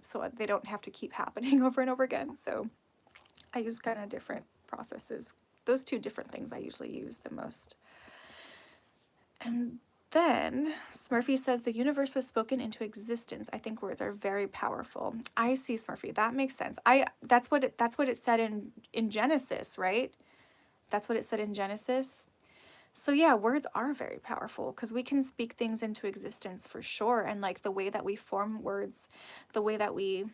so they don't have to keep happening over and over again. So I use kind of different processes. Those two different things I usually use the most. And then Smurfy says the universe was spoken into existence. I think words are very powerful. I see, Smurfy. That makes sense. That's what it said in Genesis, right? That's what it said in Genesis. So yeah, words are very powerful because we can speak things into existence for sure. And like the way that we form words, the way that we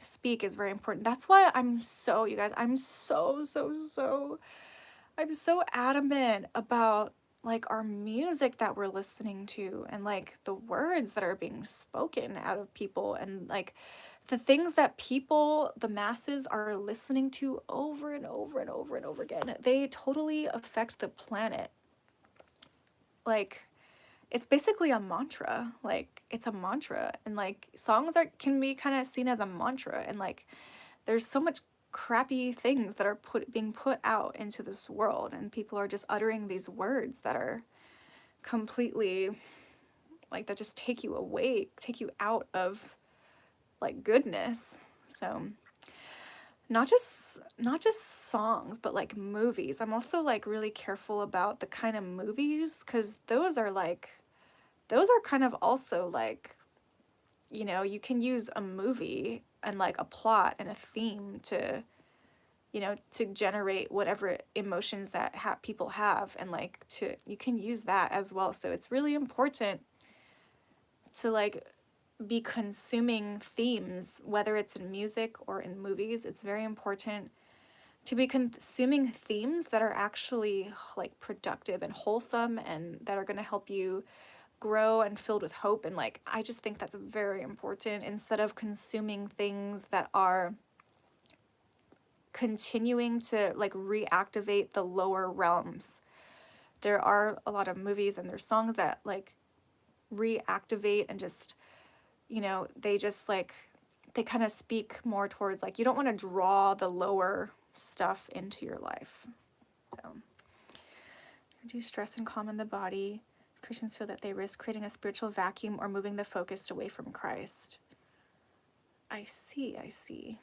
speak is very important. That's why you guys, I'm so adamant about like our music that we're listening to and like the words that are being spoken out of people and like the things that people, the masses, are listening to over and over and over and over again. They totally affect the planet. Like, it's basically a mantra. Like, it's a mantra. And like songs can be kind of seen as a mantra. And like there's so much crappy things that are being put out into this world, and people are just uttering these words that are completely like that just take you away, take you out of like goodness. So not just songs, but like movies. I'm also like really careful about the kind of movies because those are kind of also like, you know, you can use a movie and like a plot and a theme to, you know, to generate whatever emotions that people have, and like you can use that as well. So it's really important to like be consuming themes, whether it's in music or in movies. It's very important to be consuming themes that are actually like productive and wholesome and that are going to help you grow and filled with hope. And like I just think that's very important, instead of consuming things that are continuing to like reactivate the lower realms. There are a lot of movies and there's songs that like reactivate and just, you know, they just like they kind of speak more towards like you don't want to draw the lower stuff into your life. So reduce stress and calm in the body. Christians feel that they risk creating a spiritual vacuum or moving the focus away from Christ. I see.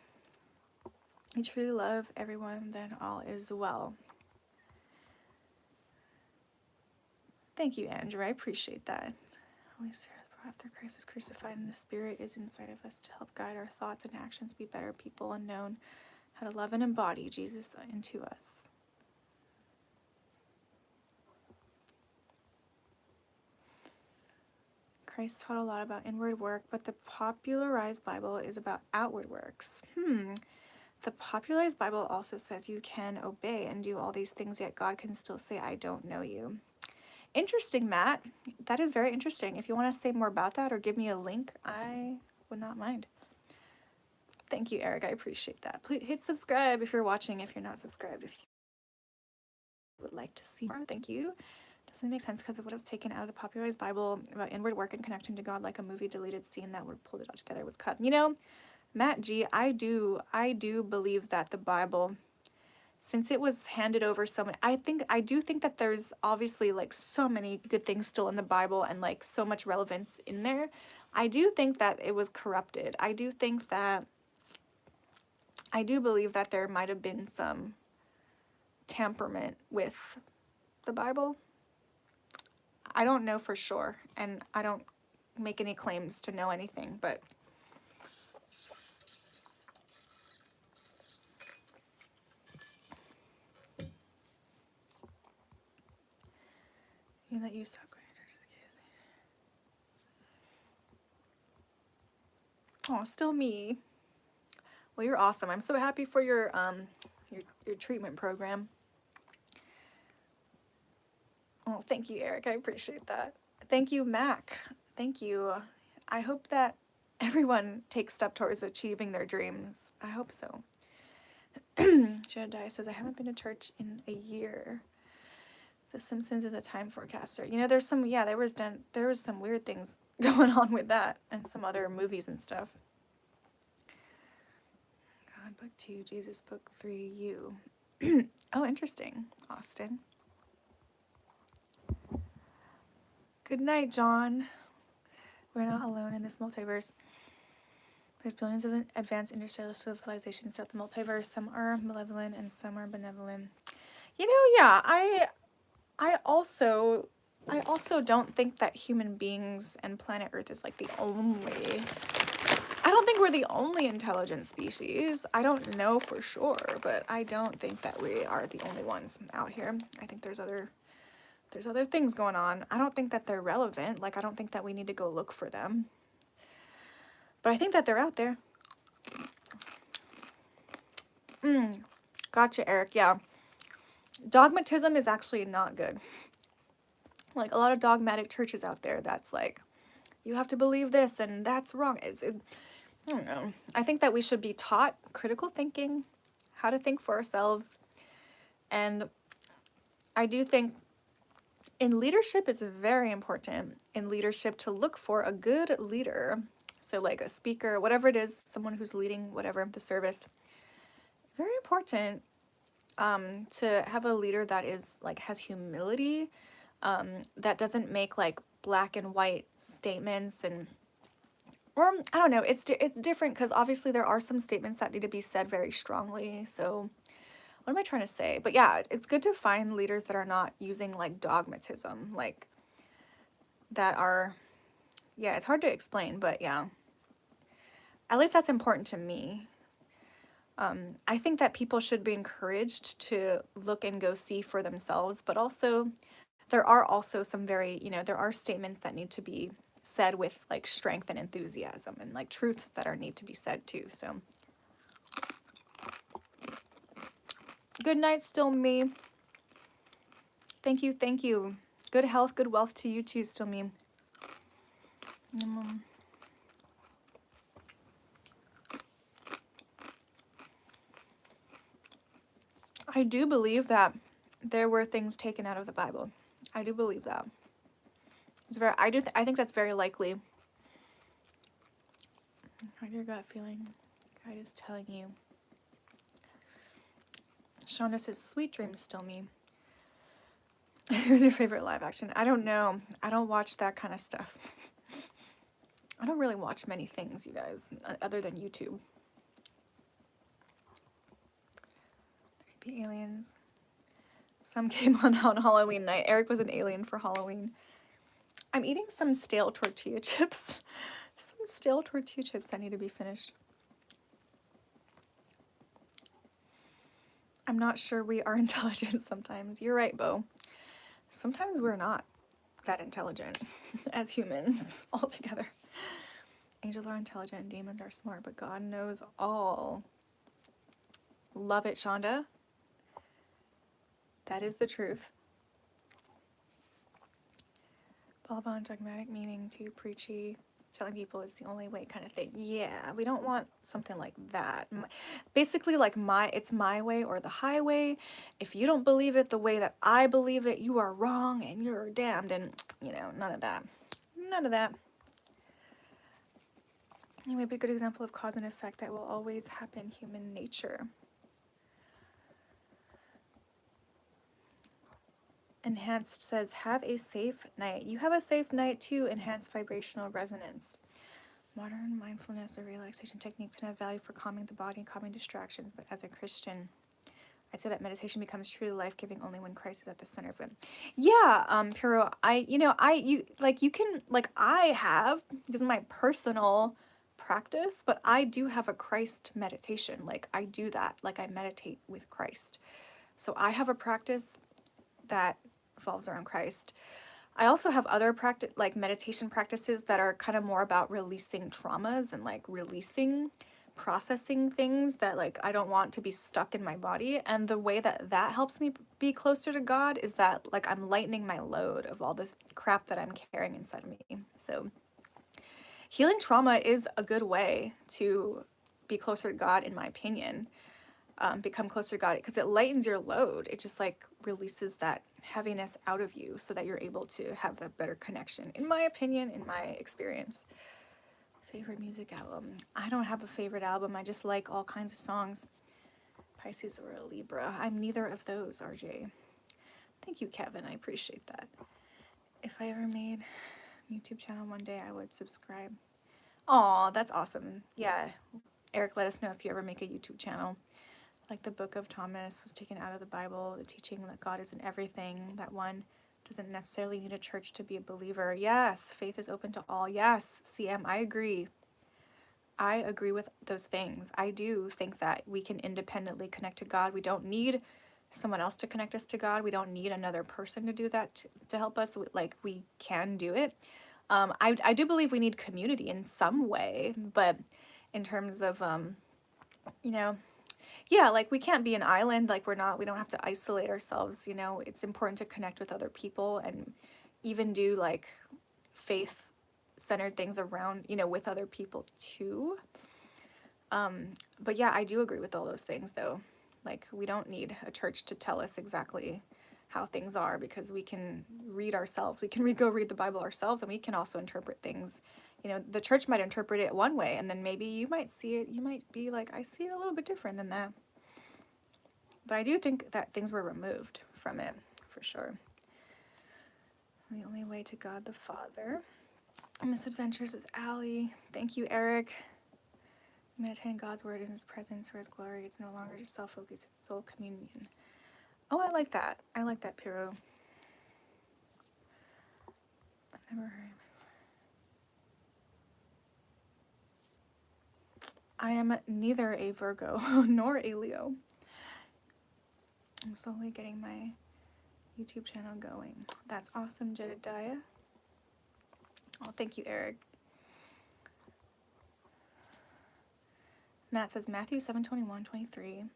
You truly love everyone, then all is well. Thank you, Andrew. I appreciate that. Holy Spirit is brought after Christ is crucified, and the Spirit is inside of us to help guide our thoughts and actions, be better people, and known how to love and embody Jesus into us. Christ taught a lot about inward work, but the popularized Bible is about outward works. The popularized Bible also says you can obey and do all these things, yet God can still say, I don't know you. Interesting, Matt. That is very interesting. If you want to say more about that or give me a link, I would not mind. Thank you, Eric. I appreciate that. Please hit subscribe if you're watching, if you're not subscribed. If you would like to see more, thank you. Doesn't make sense because of what was taken out of the popularized Bible about inward work and connecting to God, like a movie deleted scene that would pull it all together was cut. You know, Matt G, I do believe that the Bible, since it was handed over so many, I do think that there's obviously like so many good things still in the Bible and like so much relevance in there. I do think that it was corrupted. I do believe that there might have been some tamperment with the Bible. I don't know for sure, and I don't make any claims to know anything, but you let you stop going to church. Oh, still me. Well, you're awesome. I'm so happy for your treatment program. Oh, thank you, Eric. I appreciate that. Thank you, Mac. Thank you. I hope that everyone takes steps towards achieving their dreams. I hope so. Jedi says, I haven't been to church in a year. The Simpsons is a time forecaster. You know, there's some, yeah, there was some weird things going on with that and some other movies and stuff. God, book 2, Jesus, book 3, you. Oh, interesting, Austin. Good night, John. We're not alone in this multiverse. There's billions of advanced interstellar civilizations throughout the multiverse. Some are malevolent and some are benevolent. You know, yeah, I also don't think that human beings and planet Earth is like the only. I don't think we're the only intelligent species. I don't know for sure, but I don't think that we are the only ones out here. I think there's other things going on. I don't think that they're relevant. Like, I don't think that we need to go look for them. But I think that they're out there. Gotcha, Eric. Yeah. Dogmatism is actually not good. Like, a lot of dogmatic churches out there that's like, you have to believe this and that's wrong. I don't know. I think that we should be taught critical thinking, how to think for ourselves. And I do think in leadership, it's very important in leadership to look for a good leader. So like a speaker, whatever it is, someone who's leading whatever the service. Very important to have a leader that is like has humility, that doesn't make like black and white statements or I don't know, it's different because obviously there are some statements that need to be said very strongly. So what am I trying to say? But yeah, it's good to find leaders that are not using like dogmatism, like that are, yeah, it's hard to explain, but yeah, at least that's important to me. I think that people should be encouraged to look and go see for themselves, but also there are also some very, you know, there are statements that need to be said with like strength and enthusiasm and like truths that are need to be said too. So good night, still me. Thank you, thank you. Good health, good wealth to you too, still me. I do believe that there were things taken out of the Bible. I do believe that. It's very. I think that's very likely. How's your gut feeling? God is telling you. Shonda says, "Sweet dreams, still me." Who's your favorite live action? I don't know. I don't watch that kind of stuff. I don't really watch many things, you guys, other than YouTube. Creepy aliens. Some came on Halloween night. Eric was an alien for Halloween. I'm eating some stale tortilla chips. Some stale tortilla chips that need to be finished. I'm not sure we are intelligent sometimes. You're right, Bo. Sometimes we're not that intelligent as humans altogether. Angels are intelligent and demons are smart, but God knows all. Love it, Shonda. That is the truth. Balaban dogmatic meaning too preachy, telling people it's the only way kind of thing. Yeah, we don't want something like that. Basically, like it's my way or the highway. If you don't believe it the way that I believe it, you are wrong and you're damned. And you know, none of that. None of that. You may be a good example of cause and effect that will always happen. Human nature. Enhanced says, have a safe night. You have a safe night too. Enhanced vibrational resonance. Modern mindfulness or relaxation techniques can have value for calming the body and calming distractions, but as a Christian, I'd say that meditation becomes truly life-giving only when Christ is at the center of it. Yeah, Puro, I have, this is my personal practice, but I do have a Christ meditation. Like, I do that. Like, I meditate with Christ. So I have a practice that revolves around Christ. I also have other meditation practices that are kind of more about releasing traumas and like releasing processing things that like I don't want to be stuck in my body. And the way that that helps me be closer to God is that like I'm lightening my load of all this crap that I'm carrying inside of me. So healing trauma is a good way to be closer to God, in my opinion. Become closer to God because it lightens your load. It just like releases that heaviness out of you so that you're able to have a better connection, in my opinion, in my experience. Favorite music album? I don't have a favorite album. I just like all kinds of songs. Pisces or a Libra? I'm neither of those, RJ. Thank you, Kevin. I appreciate that. If I ever made a YouTube channel one day, I would subscribe. Aw, that's awesome. Yeah, Eric, let us know if you ever make a YouTube channel. Like the Book of Thomas was taken out of the Bible, the teaching that God is in everything, that one doesn't necessarily need a church to be a believer. Yes, faith is open to all. Yes, CM, I agree. I agree with those things. I do think that we can independently connect to God. We don't need someone else to connect us to God. We don't need another person to do that to help us. Like, we can do it. I do believe we need community in some way, but in terms of, you know, yeah, like we can't be an island. Like we don't have to isolate ourselves. You know, it's important to connect with other people and even do like faith centered things around, you know, with other people too. But yeah, I do agree with all those things though. Like we don't need a church to tell us exactly how things are because we can read ourselves. We can go read the Bible ourselves and we can also interpret things. You know, the church might interpret it one way and then maybe you might see it, you might be like, I see it a little bit different than that. But I do think that things were removed from it, for sure. The only way to God the Father. Misadventures with Allie. Thank you, Eric. Meditating God's word in his presence for his glory. It's no longer just self-focus, it's soul communion. Oh, I like that. I like that, Piro. I've never heard. I am neither a Virgo nor a Leo. I'm slowly getting my YouTube channel going. That's awesome, Jedediah. Oh, thank you, Eric. Matt says Matthew 7:21-23.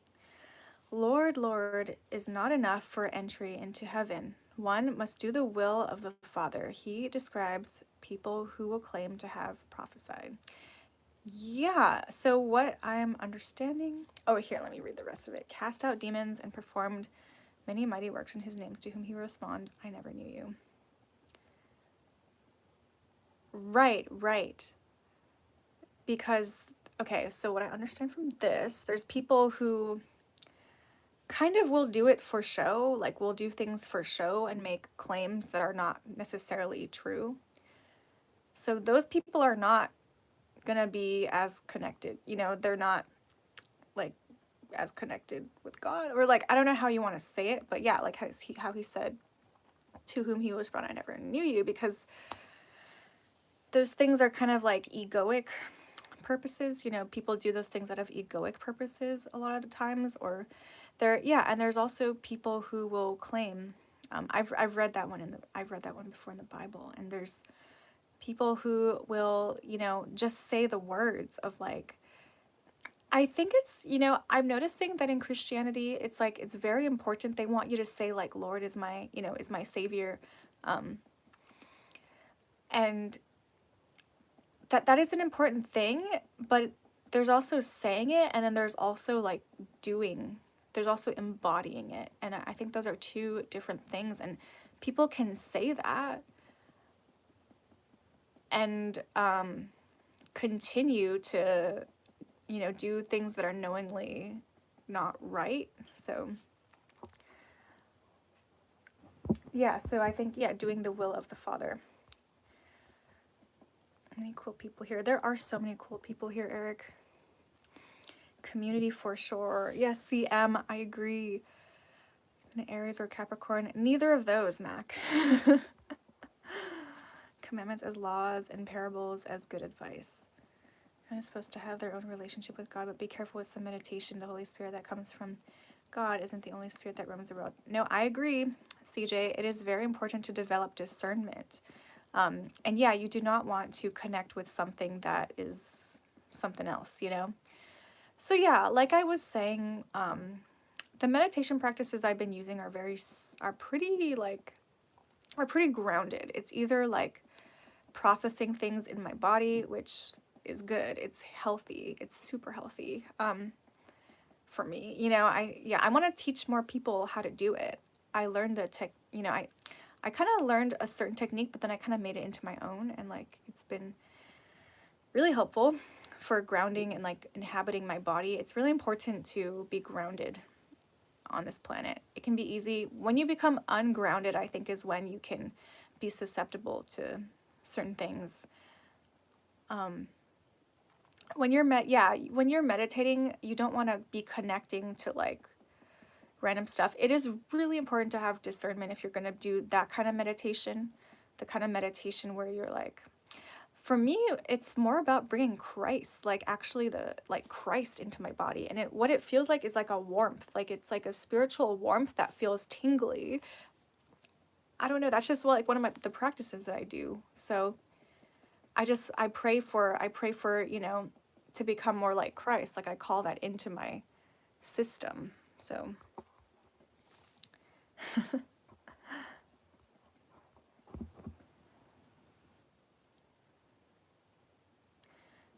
Lord, Lord is not enough for entry into heaven. One must do the will of the Father. He describes people who will claim to have prophesied. Yeah, so what I am understanding... Oh, here, let me read the rest of it. Cast out demons and performed many mighty works in his names, to whom he will respond, I never knew you. Right. Because, okay, so what I understand from this, there's people who kind of will do it for show, like will do things for show and make claims that are not necessarily true. So those people are not gonna be as connected, you know, they're not like as connected with God, or like I don't know how you want to say it, but yeah, like how he said, to whom he was brought, I never knew you, because those things are kind of like egoic purposes. You know, people do those things out of egoic purposes a lot of the times, or and there's also people who will claim, I've read that one I've read that one before in the Bible, and there's people who will, you know, just say the words of like, I think it's, you know, I'm noticing that in Christianity, it's like, it's very important. They want you to say like, Lord is my, you know, is my savior. And that is an important thing, but there's also saying it, and then there's also like there's also embodying it. And I think those are two different things, and people can say that and continue to, you know, do things that are knowingly not right. So yeah, so I think, yeah, doing the will of the Father. Any cool people here? There are so many cool people here, Eric. Community for sure. Yes, CM, I agree. An Aries or Capricorn. Neither of those, Mac. Commandments as laws and parables as good advice. Everyone is supposed to have their own relationship with God, but be careful with some meditation. The Holy Spirit that comes from God isn't the only spirit that roams the world. No, I agree, CJ. It is very important to develop discernment. And yeah, you do not want to connect with something that is something else, you know? So yeah, like I was saying, the meditation practices I've been using are are pretty grounded. It's either like processing things in my body, which is good. It's healthy. It's super healthy. For me, you know, I want to teach more people how to do it. I learned I kind of learned a certain technique, but then I kind of made it into my own, and like it's been really helpful for grounding and like inhabiting my body. It's really important to be grounded on this planet. It can be easy when you become ungrounded, I think, is when you can be susceptible to certain things. When you're when you're meditating, you don't want to be connecting to like random stuff. It is really important to have discernment if you're going to do that kind of meditation, the kind of meditation where you're like, for me, it's more about bringing Christ, like actually like Christ into my body. And what it feels like is like a warmth, like it's like a spiritual warmth that feels tingly. I don't know. That's just like one of the practices that I do. So I pray for, you know, to become more like Christ. Like I call that into my system. So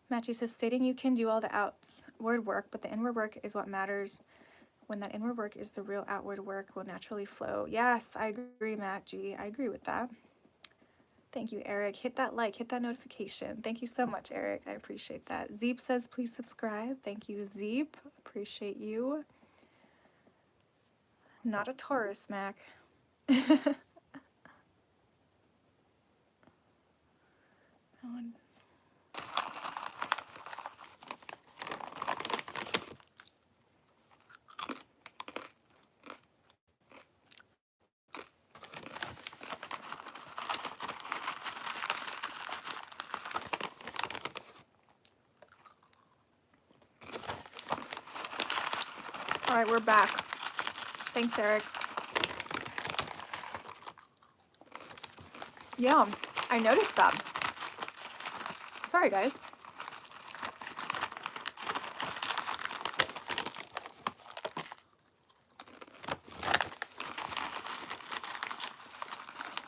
Matchy says, stating you can do all the outward work, but the inward work is what matters. When that inward work is the real outward work will naturally flow. Yes, I agree, Matt G. I agree with that. Thank you, Eric. Hit that like, hit that notification. Thank you so much, Eric. I appreciate that. Zeep says, please subscribe. Thank you, Zeep. Appreciate you. Not a Taurus, Mac. All right, we're back. Thanks, Eric. Yeah, I noticed that. Sorry, guys.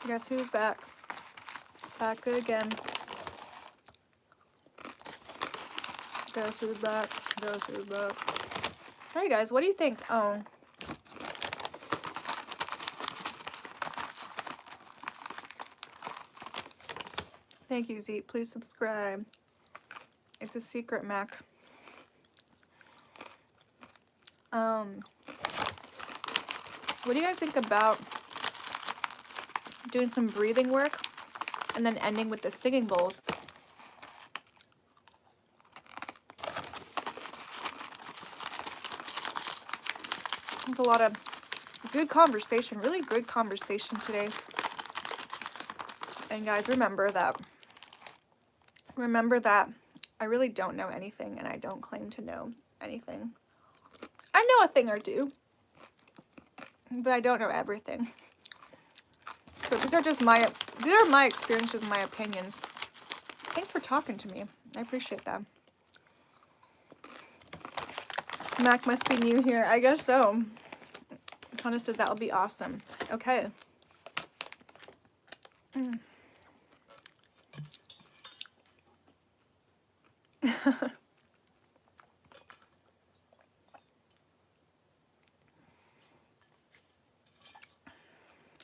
Guess who's back? Back again. Guess who's back? Guess who's back? Hey guys, what do you think? Oh. Thank you, Zeke. Please subscribe. It's a secret, Mac. What do you guys think about doing some breathing work and then ending with the singing bowls? There's a lot of good conversation, really good conversation today. And guys, remember that I really don't know anything, and I don't claim to know anything. I know a thing or two, but I don't know everything. So these are my experiences, my opinions. Thanks for talking to me. I appreciate that. Mac must be new here. I guess so. Tana said that will be awesome. Okay.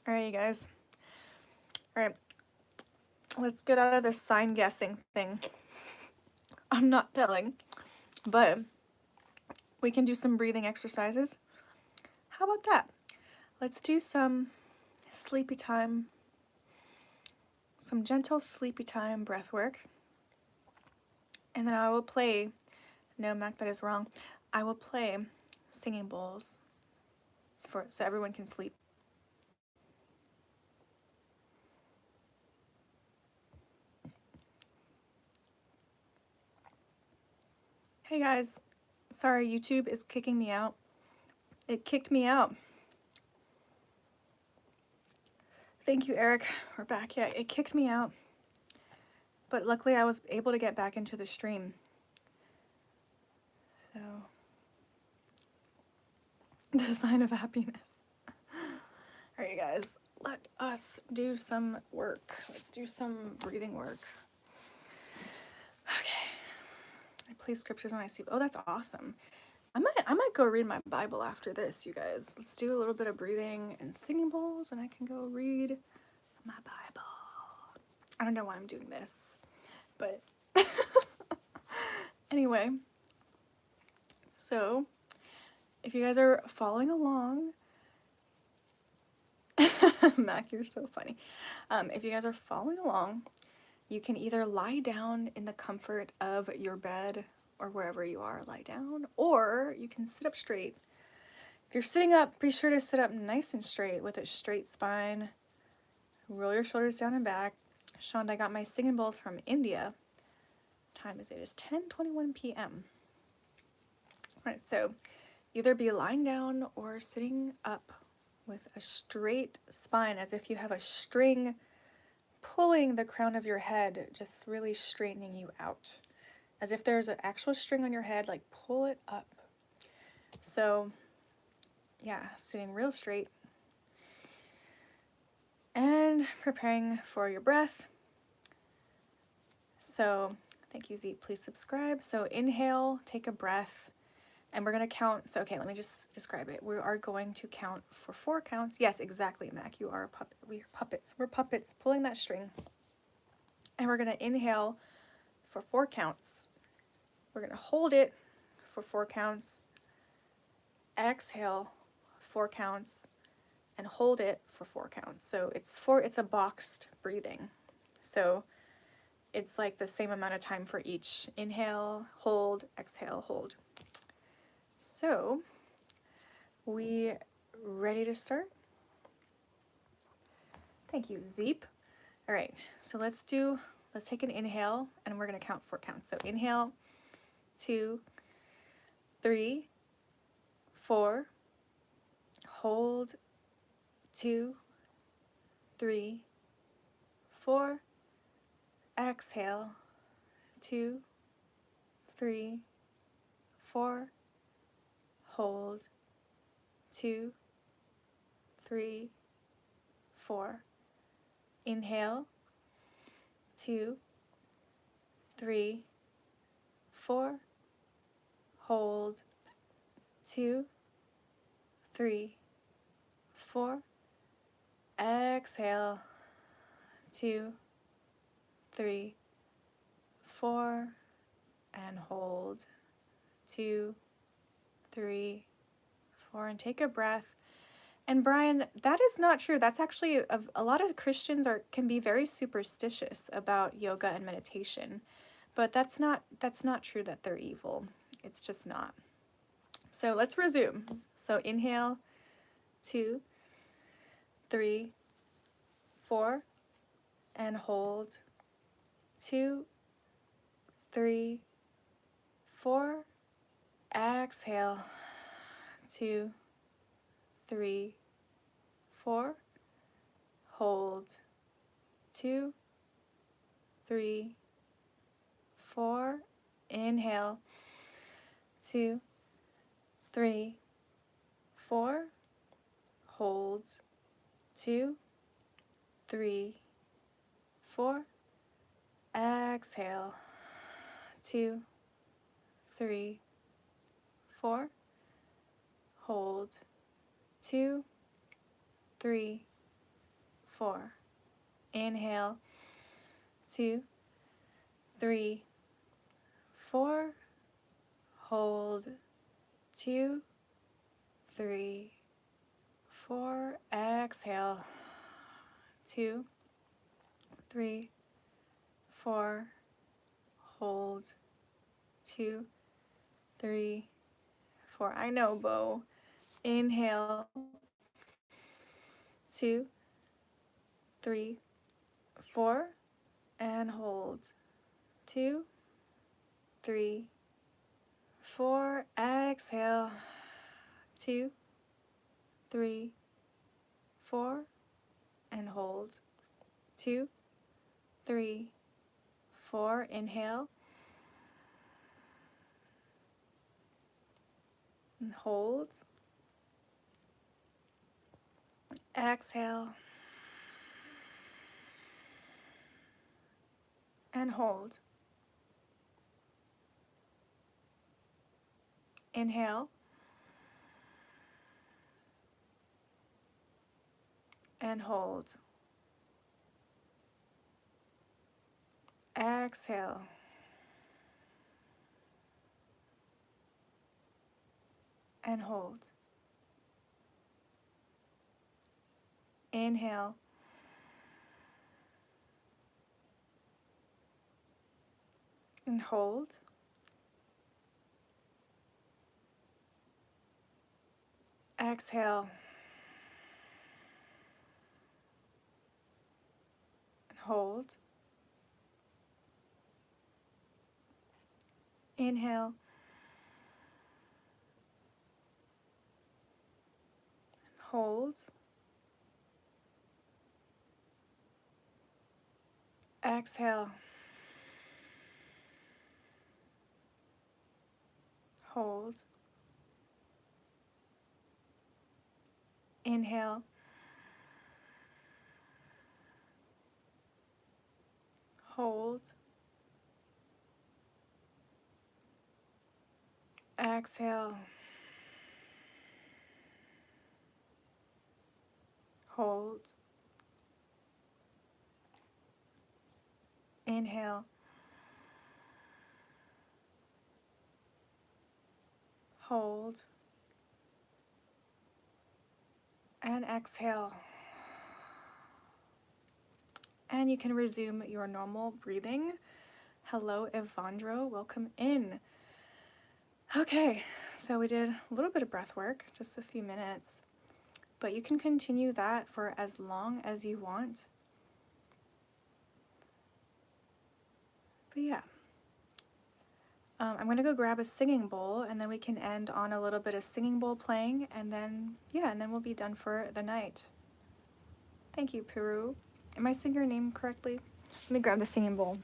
All right, you guys. All right. Let's get out of this sign guessing thing. I'm not telling, but we can do some breathing exercises. How about that? Let's do some sleepy time, some gentle sleepy time breath work. And then I will play, no, Mac, that is wrong. I will play singing bowls so everyone can sleep. Hey guys, sorry, YouTube is kicking me out. It kicked me out. Thank you, Eric. We're back. Yeah, it kicked me out. But luckily I was able to get back into the stream. So, the sign of happiness. All right, you guys, let us do some work. Let's do some breathing work. Okay. I play scriptures when I sleep. Oh, that's awesome. I might go read my Bible after this, you guys. Let's do a little bit of breathing and singing bowls, and I can go read my Bible. I don't know why I'm doing this, but anyway. So, if you guys are following along, Mac, you're so funny. If you guys are following along, you can either lie down in the comfort of your bed or wherever you are, lie down, or you can sit up straight. If you're sitting up, be sure to sit up nice and straight with a straight spine. Roll your shoulders down and back. Shonda, I got my singing bowls from India. What time is it? It's 10:21 p.m. All right, so either be lying down or sitting up with a straight spine as if you have a string pulling the crown of your head, just really straightening you out. As if there's an actual string on your head, like pull it up. So, yeah, sitting real straight. And preparing for your breath. So, thank you, Zeep. Please subscribe. So, inhale, take a breath. And we're going to count. So, okay, let me just describe it. We are going to count for 4 counts. Yes, exactly, Mac. You are a puppet. We are puppets. We're puppets pulling that string. And we're going to inhale for 4 counts. We're going to hold it for 4 counts. Exhale 4 counts. And hold it for 4 counts. So it's a boxed breathing. So it's like the same amount of time for each. Inhale, hold, exhale, hold. So, we ready to start? Thank you, Zeep. All right, so let's take an inhale, and we're gonna count 4 counts. So inhale, 2, 3, 4, hold, 2, 3, 4, exhale, 2, 3, 4, hold, 2, 3, 4. Inhale, 2, 3, 4. Hold, 2, 3, 4. Exhale, 2, 3, 4. And hold, 2, 3, 4. And take a breath. And Brian, that is not true. That's actually a lot of Christians can be very superstitious about yoga and meditation, but that's not true that they're evil. It's just not. So let's resume. So inhale, 2, 3, 4, and hold, 2, 3, 4. Exhale, 2, 3, 4. Hold, 2, 3, 4. Inhale, 2, 3, 4. Hold, 2, 3, 4. Exhale, 2, 3, 4. Hold, 2, 3, 4. Inhale, 2, 3, 4. Hold, 2, 3, 4. Exhale, 2, 3, 4. Hold, 2, 3, 4. I know, Bo. Inhale, 2, 3, 4, and hold, 2, 3, 4. Exhale, 2, 3, 4, and hold, 2, 3, 4. Inhale, And hold. Exhale. And hold. Inhale. And hold. Exhale. And hold. Inhale. And hold. Exhale. And hold. Inhale. Hold. Exhale. Hold. Inhale. Hold. Exhale. Hold. Inhale. Hold. And exhale. And you can resume your normal breathing. Hello, Evandro. Welcome in. Okay, so we did a little bit of breath work, just a few minutes, but you can continue that for as long as you want. But yeah, I'm going to go grab a singing bowl, and then we can end on a little bit of singing bowl playing, and then, yeah, and then we'll be done for the night. Thank you, Peru. Am I saying your name correctly? Let me grab the singing bowl.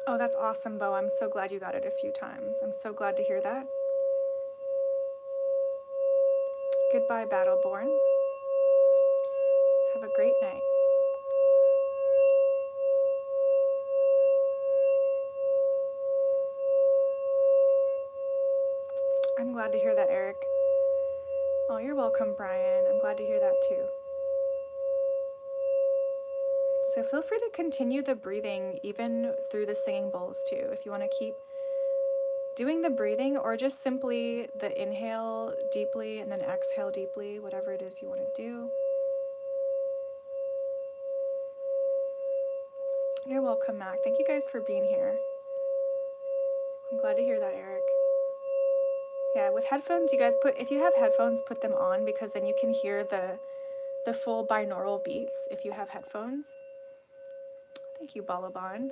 Oh, that's awesome, Bo. I'm so glad you got it a few times. I'm so glad to hear that. Goodbye, Battleborn. Have a great night. I'm glad to hear that, Eric. Oh, you're welcome, Brian. I'm glad to hear that too. So feel free to continue the breathing even through the singing bowls too, if you want to keep doing the breathing, or just simply the inhale deeply and then exhale deeply, whatever it is you want to do. You're welcome, Mac. Thank you guys for being here. I'm glad to hear that, Eric. Yeah, with headphones, you guys if you have headphones, put them on, because then you can hear the full binaural beats if you have headphones. Thank you, Balaban.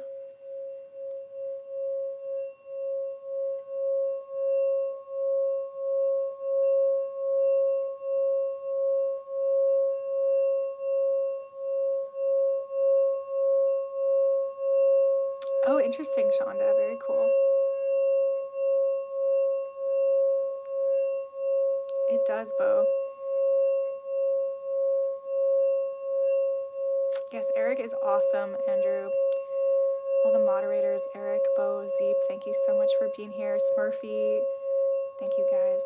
Oh, interesting, Shonda. Very cool. It does, Bo. Yes, Eric is awesome, Andrew. All the moderators, Eric, Bo, Zeep, thank you so much for being here. Smurfy, thank you guys.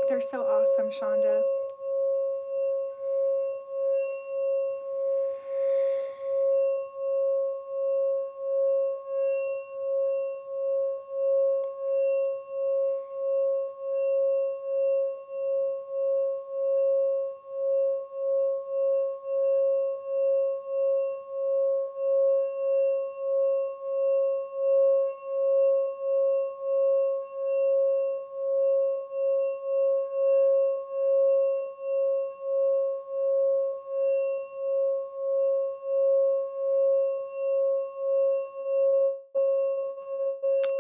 They're so awesome, Shonda.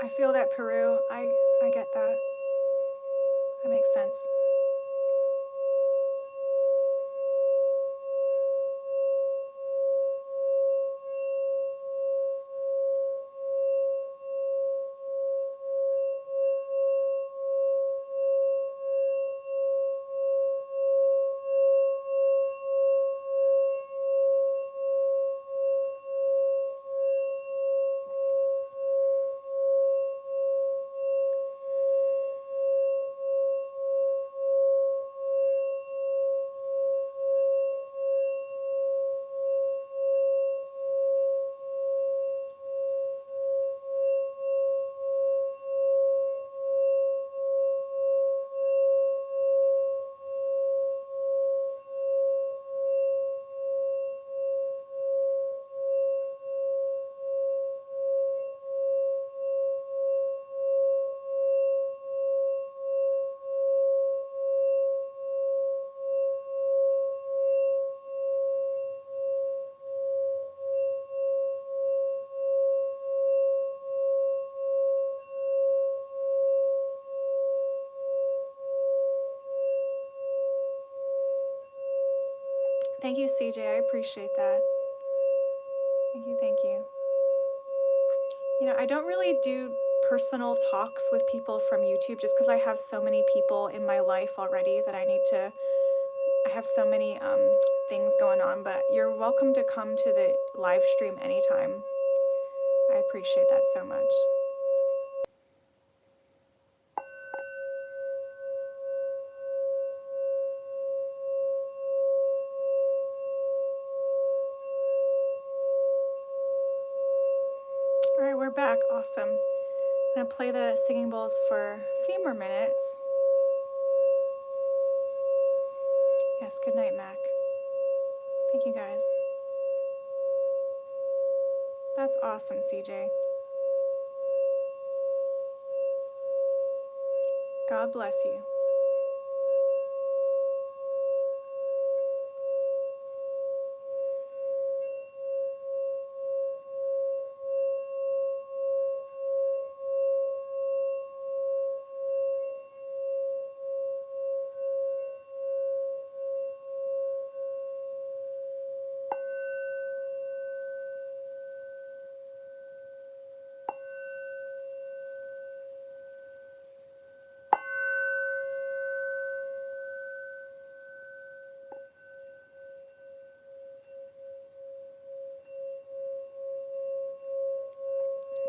I feel that, Peru. I get that. That makes sense. Thank you, CJ. I appreciate that. Thank you, thank you. You know, I don't really do personal talks with people from YouTube just because I have so many people in my life already that I have so many things going on, but you're welcome to come to the live stream anytime. I appreciate that so much. All right, we're back. Awesome. I'm gonna play the singing bowls for a few more minutes. Yes, good night, Mac. Thank you guys. That's awesome, CJ. God bless you.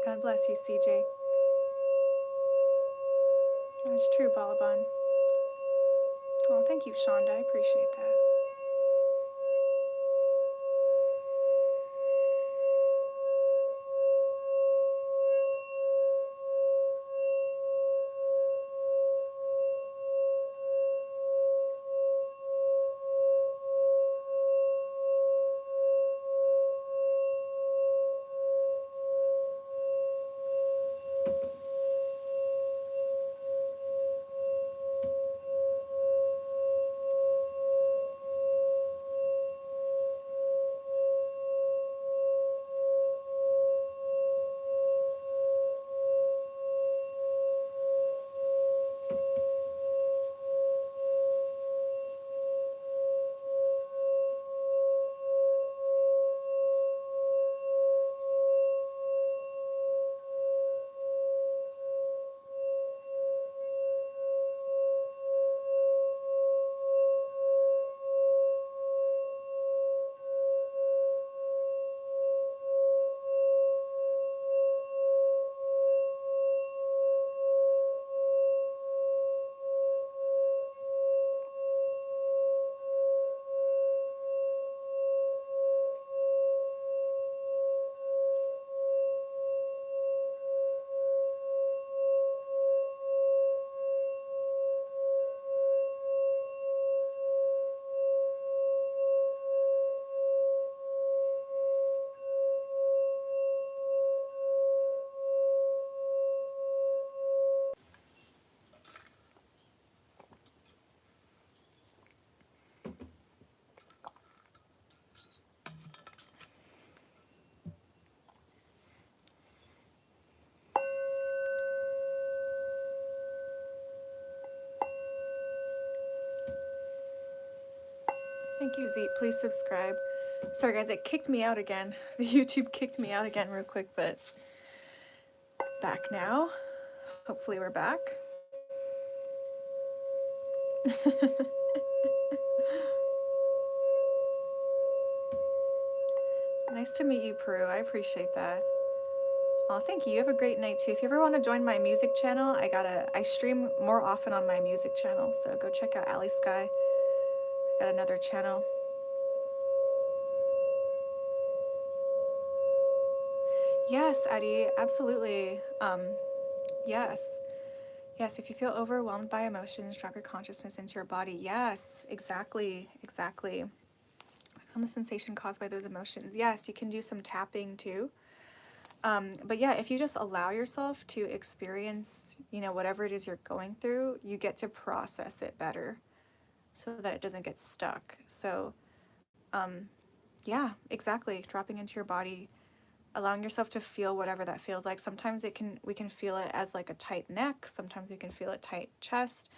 God bless you, CJ. That's true, Balaban. Oh, thank you, Shonda. I appreciate that. Thank you, Z. Please subscribe. Sorry, guys, it kicked me out again. The YouTube kicked me out again real quick, but back now. Hopefully we're back. Nice to meet you, Peru. I appreciate that. Oh, thank you. You have a great night too. If you ever want to join my music channel, I stream more often on my music channel, so go check out Ali Sky. I got another channel. Yes, Eddie, absolutely. Yes. Yes, if you feel overwhelmed by emotions, drop your consciousness into your body. Yes, exactly, exactly. Feel the sensation caused by those emotions. Yes, you can do some tapping too. But yeah, if you just allow yourself to experience, whatever it is you're going through, you get to process it better so that it doesn't get stuck. So, yeah, exactly. Dropping into your body, allowing yourself to feel whatever that feels like. Sometimes we can feel it as like a tight neck. Sometimes we can feel it tight chest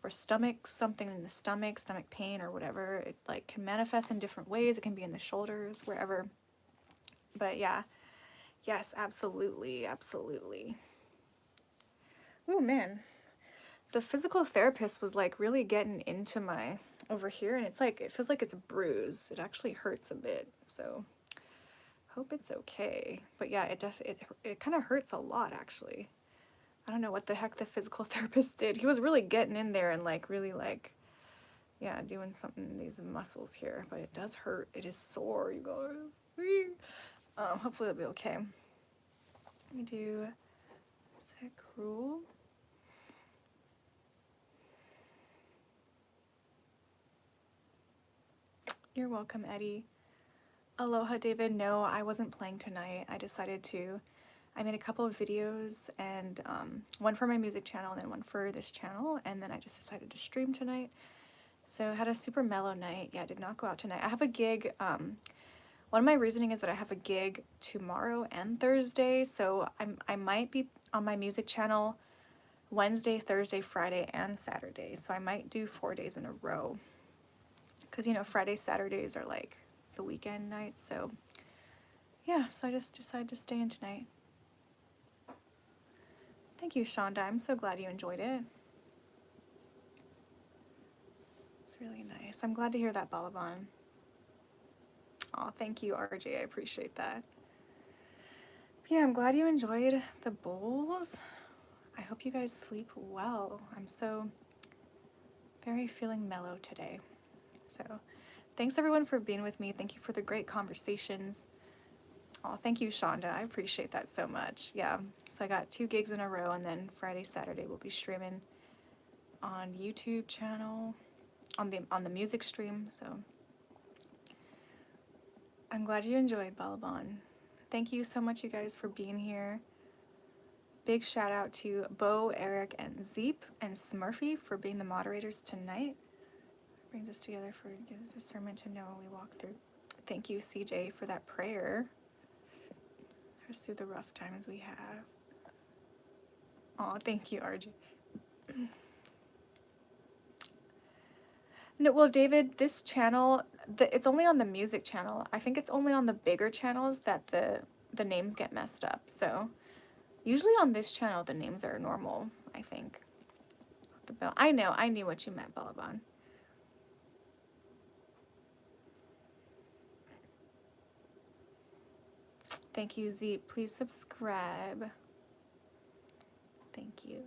or stomach, something in the stomach pain or whatever. It like can manifest in different ways. It can be in the shoulders, wherever. But yeah, yes, absolutely, absolutely. Oh man, the physical therapist was like really getting into my over here, and it's like it feels like it's bruised. It actually hurts a bit, so hope it's okay. But yeah, it kind of hurts a lot actually. I don't know what the heck the physical therapist did. He was really getting in there and like really like, yeah, doing something in these muscles here. But it does hurt. It is sore, you guys. Hopefully it'll be okay. Let me do sacral. You're welcome, Eddie. Aloha, David. No, I wasn't playing tonight. I made a couple of videos, and one for my music channel and then one for this channel, and then I just decided to stream tonight. So I had a super mellow night. Yeah, I did not go out tonight. I have a gig. One of my reasoning is that I have a gig tomorrow and Thursday, so I might be on my music channel Wednesday, Thursday, Friday, and Saturday. So I might do 4 days in a row. Because, Fridays, Saturdays are like the weekend nights. So, yeah, so I just decided to stay in tonight. Thank you, Shonda. I'm so glad you enjoyed it. It's really nice. I'm glad to hear that, Balaban. Oh, thank you, RJ. I appreciate that. Yeah, I'm glad you enjoyed the bowls. I hope you guys sleep well. I'm so very feeling mellow today. So thanks everyone for being with me. Thank you for the great conversations. Oh, thank you, Shonda. I appreciate that so much. Yeah, so I got 2 gigs in a row, and then Friday, Saturday we'll be streaming on YouTube channel, on the music stream. So I'm glad you enjoyed, Balaban. Thank you so much, you guys, for being here. Big shout out to Bo, Eric, and Zeep and Smurfy for being the moderators tonight. Brings us together for gives discernment to know what we walk through. Thank you, CJ, for that prayer. Us through the rough times we have. Oh, thank you, RJ. No, well, David, this channel, it's only on the music channel. I think it's only on the bigger channels that the names get messed up. So usually on this channel, the names are normal, I think. I knew what you meant, Balaban. Thank you, Z. Please subscribe. Thank you.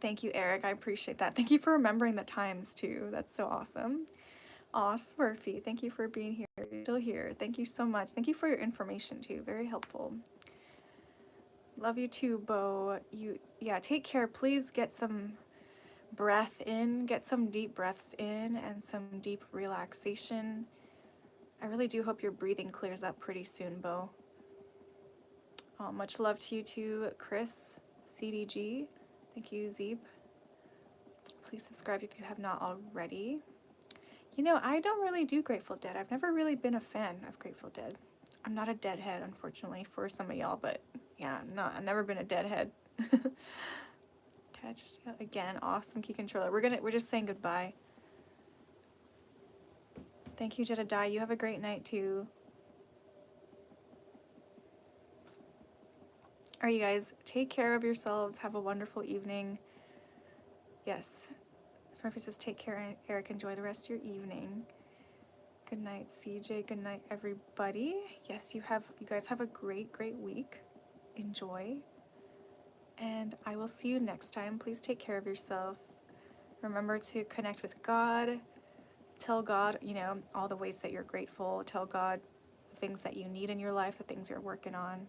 Thank you, Eric. I appreciate that. Thank you for remembering the times, too. That's so awesome. Aw, Smurfy, thank you for being here. You're still here. Thank you so much. Thank you for your information, too. Very helpful. Love you, too, Bo. Yeah, take care. Please get some breath in. Get some deep breaths in and some deep relaxation. I really do hope your breathing clears up pretty soon, Bo. Much love to you too, Chris, CDG. Thank you, Zeep. Please subscribe if you have not already. I don't really do Grateful Dead. I've never really been a fan of Grateful Dead. I'm not a deadhead, unfortunately, for some of y'all, but yeah, I've never been a deadhead. Catch again, awesome key controller. We're just saying goodbye. Thank you, Jedediah. You have a great night too. All right, you guys, take care of yourselves. Have a wonderful evening. Yes. Murphy says, take care, Eric. Enjoy the rest of your evening. Good night, CJ. Good night, everybody. Yes, you guys have a great, great week. Enjoy. And I will see you next time. Please take care of yourself. Remember to connect with God. Tell God, all the ways that you're grateful. Tell God the things that you need in your life, the things you're working on.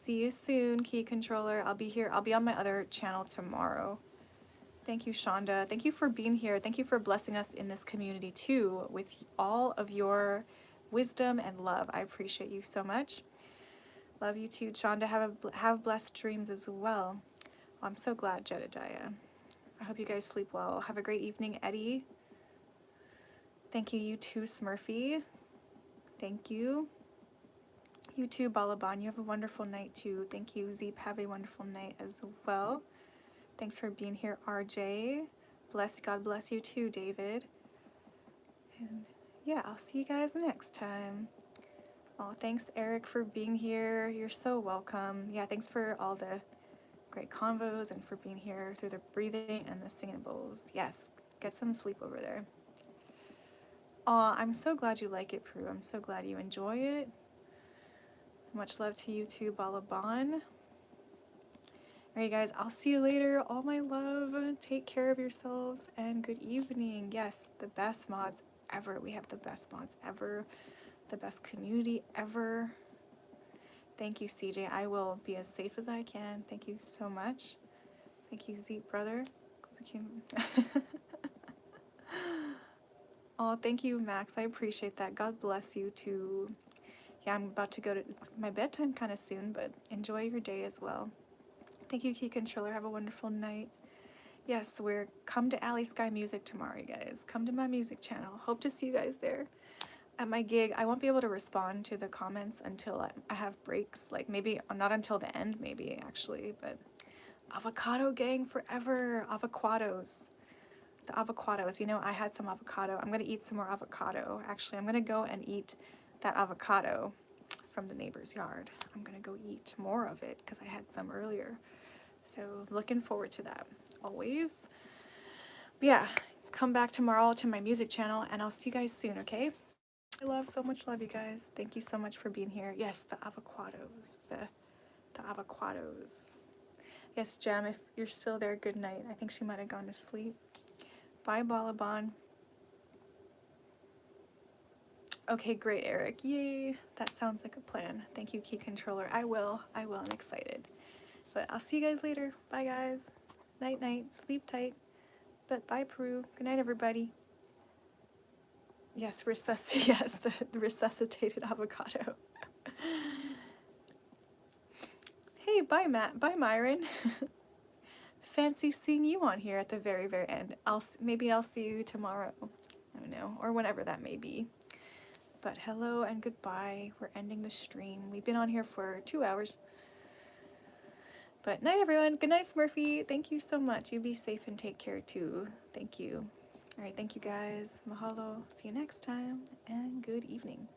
See you soon, Key Controller. I'll be here. I'll be on my other channel tomorrow. Thank you, Shonda. Thank you for being here. Thank you for blessing us in this community too with all of your wisdom and love. I appreciate you so much. Love you too, Shonda. Have blessed dreams as well. I'm so glad, Jedediah. I hope you guys sleep well. Have a great evening, Eddie. Thank you, you too, Smurfy. Thank you. You too, Balaban. You have a wonderful night too. Thank you, Zeep. Have a wonderful night as well. Thanks for being here, RJ. God bless you too, David. And yeah, I'll see you guys next time. Oh, thanks, Eric, for being here. You're so welcome. Yeah, thanks for all the great convos and for being here through the breathing and the singing bowls. Yes, get some sleep over there. Aw, I'm so glad you like it, Prue. I'm so glad you enjoy it. Much love to you too, Balaban. Alright, guys, I'll see you later. All my love. Take care of yourselves and good evening. Yes, the best mods ever. We have the best mods ever. The best community ever. Thank you, CJ. I will be as safe as I can. Thank you so much. Thank you, Zeep brother. Oh, thank you, Max. I appreciate that. God bless you too. Yeah, I'm about to go to my bedtime kind of soon, but enjoy your day as well. Thank you, Key Controller. Have a wonderful night. Yes, come to Alley Sky Music tomorrow, you guys. Come to my music channel. Hope to see you guys there. At my gig, I won't be able to respond to the comments until I have breaks. Like maybe, not until the end, maybe actually, but avocado gang forever. Avocados. The avocados. I had some avocado. I'm going to eat some more avocado. Actually, I'm going to go and eat that avocado from the neighbor's yard. I'm going to go eat more of it because I had some earlier. So looking forward to that always. But yeah, come back tomorrow to my music channel and I'll see you guys soon, okay? I love, so much love, you guys. Thank you so much for being here. Yes, the avocados, the avocados. Yes, Jem, if you're still there, good night. I think she might have gone to sleep. Bye, Balaban. Okay, great, Eric. Yay. That sounds like a plan. Thank you, Key Controller. I will. I'm excited. But I'll see you guys later. Bye, guys. Night, night. Sleep tight. But bye, Prue. Good night, everybody. Yes, yes, the resuscitated avocado. Hey, bye, Matt. Bye, Myron. Fancy seeing you on here at the very, very end. Maybe I'll see you tomorrow. I don't know, or whenever that may be. But hello and goodbye. We're ending the stream. We've been on here for 2 hours. But night, everyone. Good night, Smurfy. Thank you so much. You be safe and take care too. Thank you. All right, thank you guys. Mahalo. See you next time and good evening.